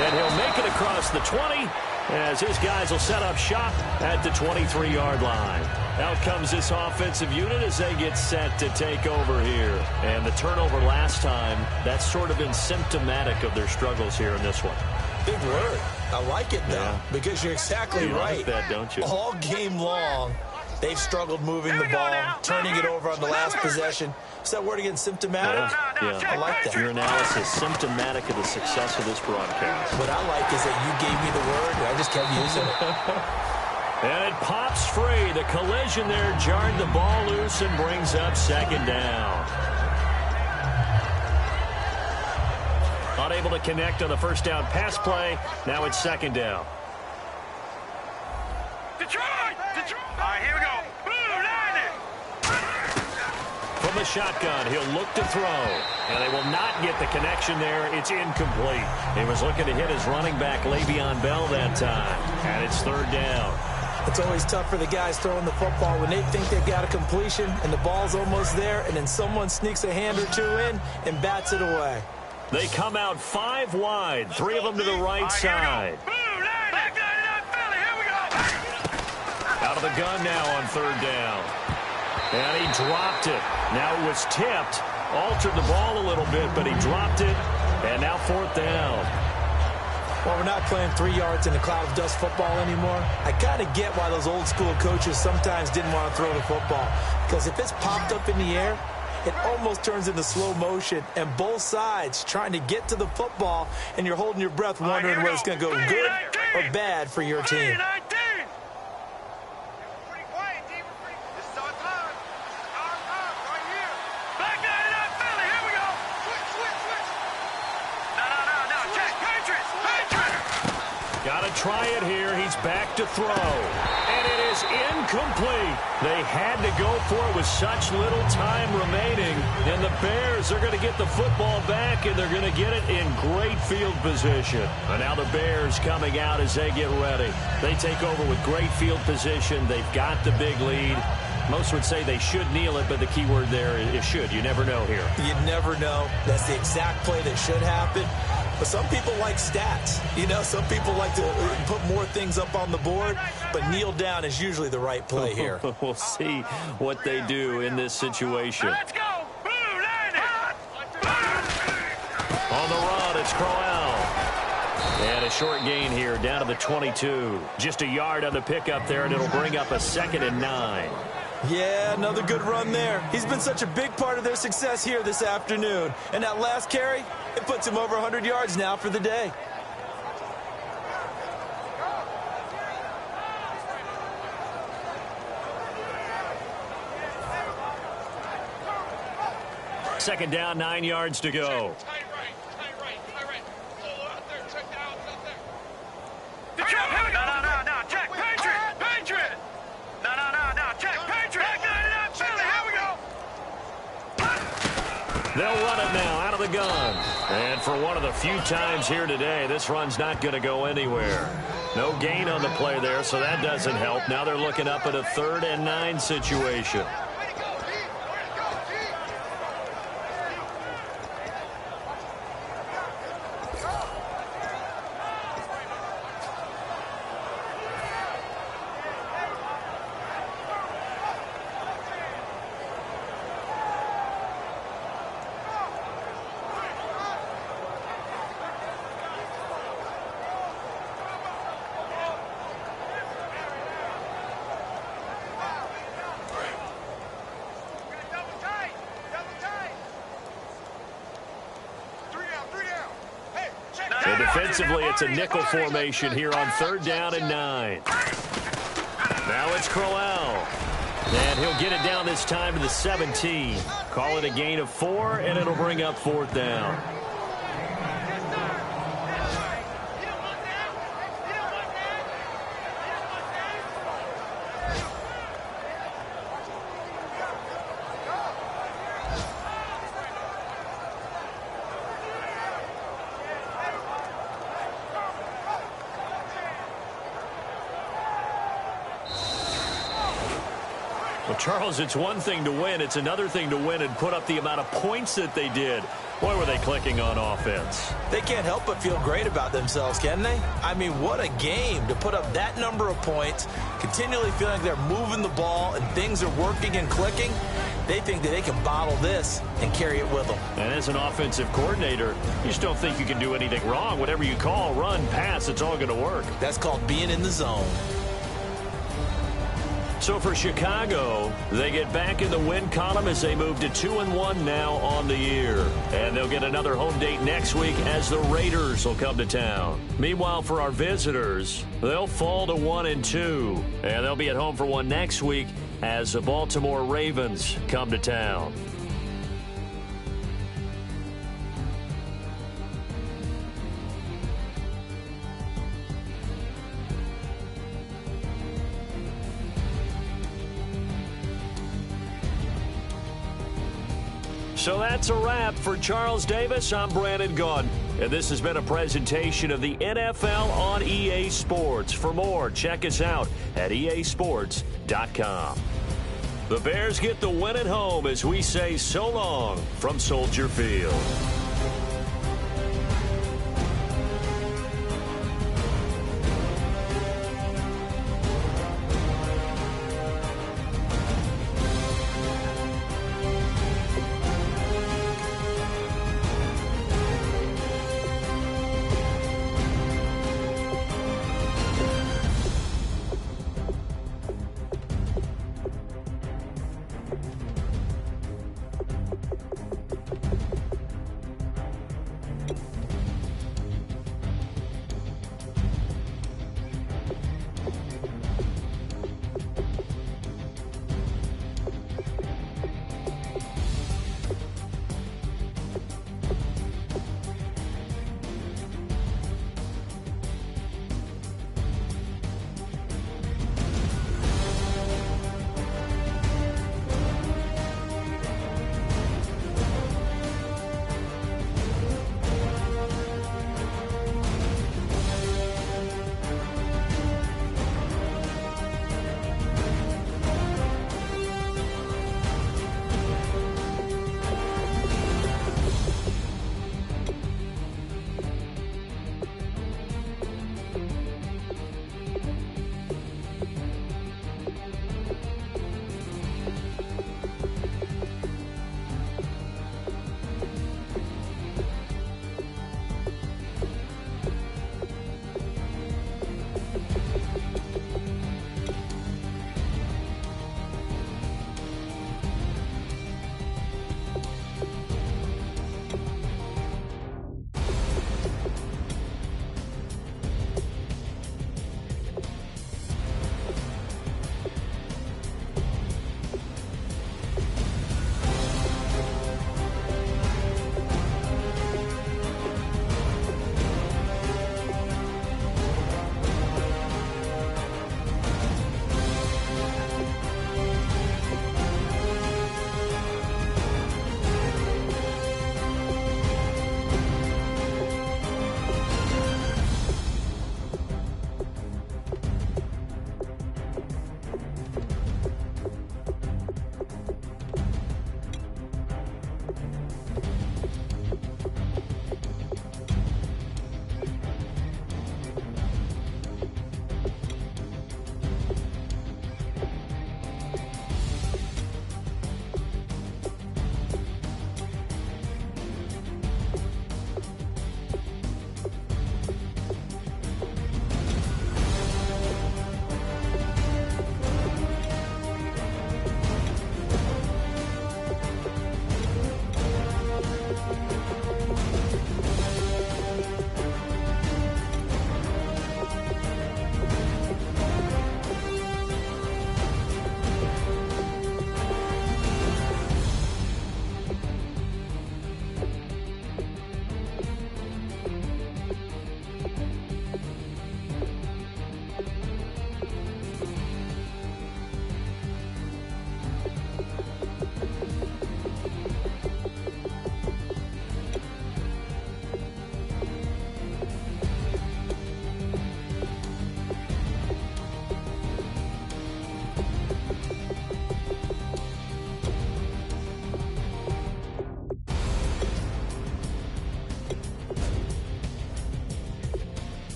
And he'll make it across the 20 as his guys will set up shop at the 23-yard line. Out comes this offensive unit as they get set to take over here. And the turnover last time, that's sort of been symptomatic of their struggles here in this one. Big word. I like it, though, because you're exactly right. Like that, don't you? All game long, They've struggled moving the ball, turning it over on the last possession. Is that word again, symptomatic? Yeah, I like that. Your analysis, symptomatic of the success of this broadcast. What I like is that you gave me the word, and I just kept using it. And it pops free. The collision there jarred the ball loose and brings up second down. Unable to connect on the first down pass play. Now it's second down. Detroit! Detroit! All right, here we go. Blue, line it! From the shotgun, he'll look to throw. And they will not get the connection there. It's incomplete. He was looking to hit his running back, Le'Veon Bell, that time. And it's third down. It's always tough for the guys throwing the football when they think they've got a completion and the ball's almost there, and then someone sneaks a hand or two in and bats it away. They come out 5 wide, 3 of them to the right side. Out of the gun now on third down. And he dropped it. Now it was tipped. Altered the ball a little bit, but he dropped it. And now fourth down. Well, we're not playing 3 yards in a cloud of dust football anymore. I kind of get why those old school coaches sometimes didn't want to throw the football. Because if it's popped up in the air, it almost turns into slow motion, and both sides trying to get to the football, and you're holding your breath wondering whether it's going to go good or bad for your team. Got to try it here. He's back to throw. And it is incomplete. They had to go for it with such little time remaining. And the Bears are going to get the football back, and they're going to get it in great field position. And now the Bears coming out as they get ready. They take over with great field position. They've got the big lead. Most would say they should kneel it, but the key word there is should. You never know here. You never know. That's the exact play that should happen. But some people like stats. You know, some people like to put more things up on the board, but kneel down is usually the right play here. We'll see what they do in this situation. Let's go! Blue, line it! On the run, it's Crowell. And a short gain here down to the 22. Just a yard on the pickup there, and it'll bring up a 2nd and 9. Yeah, another good run there. He's been such a big part of their success here this afternoon. And that last carry, it puts him over 100 yards now for the day. Second down, 9 yards to go. They'll run it now out of the gun. And for one of the few times here today, this run's not going to go anywhere. No gain on the play there, so that doesn't help. Now they're looking up at a 3rd and 9 situation. So defensively, it's a nickel formation here on 3rd down and 9. Now it's Crowell. And he'll get it down this time to the 17. Call it a gain of 4, and it'll bring up 4th down. Well, Charles, it's one thing to win. It's another thing to win and put up the amount of points that they did. Boy, were they clicking on offense. They can't help but feel great about themselves, can they? I mean, what a game to put up that number of points, continually feeling like they're moving the ball and things are working and clicking. They think that they can bottle this and carry it with them. And as an offensive coordinator, you just don't think you can do anything wrong. Whatever you call, run, pass, it's all going to work. That's called being in the zone. So for Chicago, they get back in the win column as they move to 2-1 now on the year. And they'll get another home date next week as the Raiders will come to town. Meanwhile, for our visitors, they'll fall to 1-2. And they'll be at home for one next week as the Baltimore Ravens come to town. So that's a wrap. For Charles Davis, I'm Brandon Gaudin. And this has been a presentation of the NFL on EA Sports. For more, check us out at easports.com. The Bears get the win at home as we say so long from Soldier Field.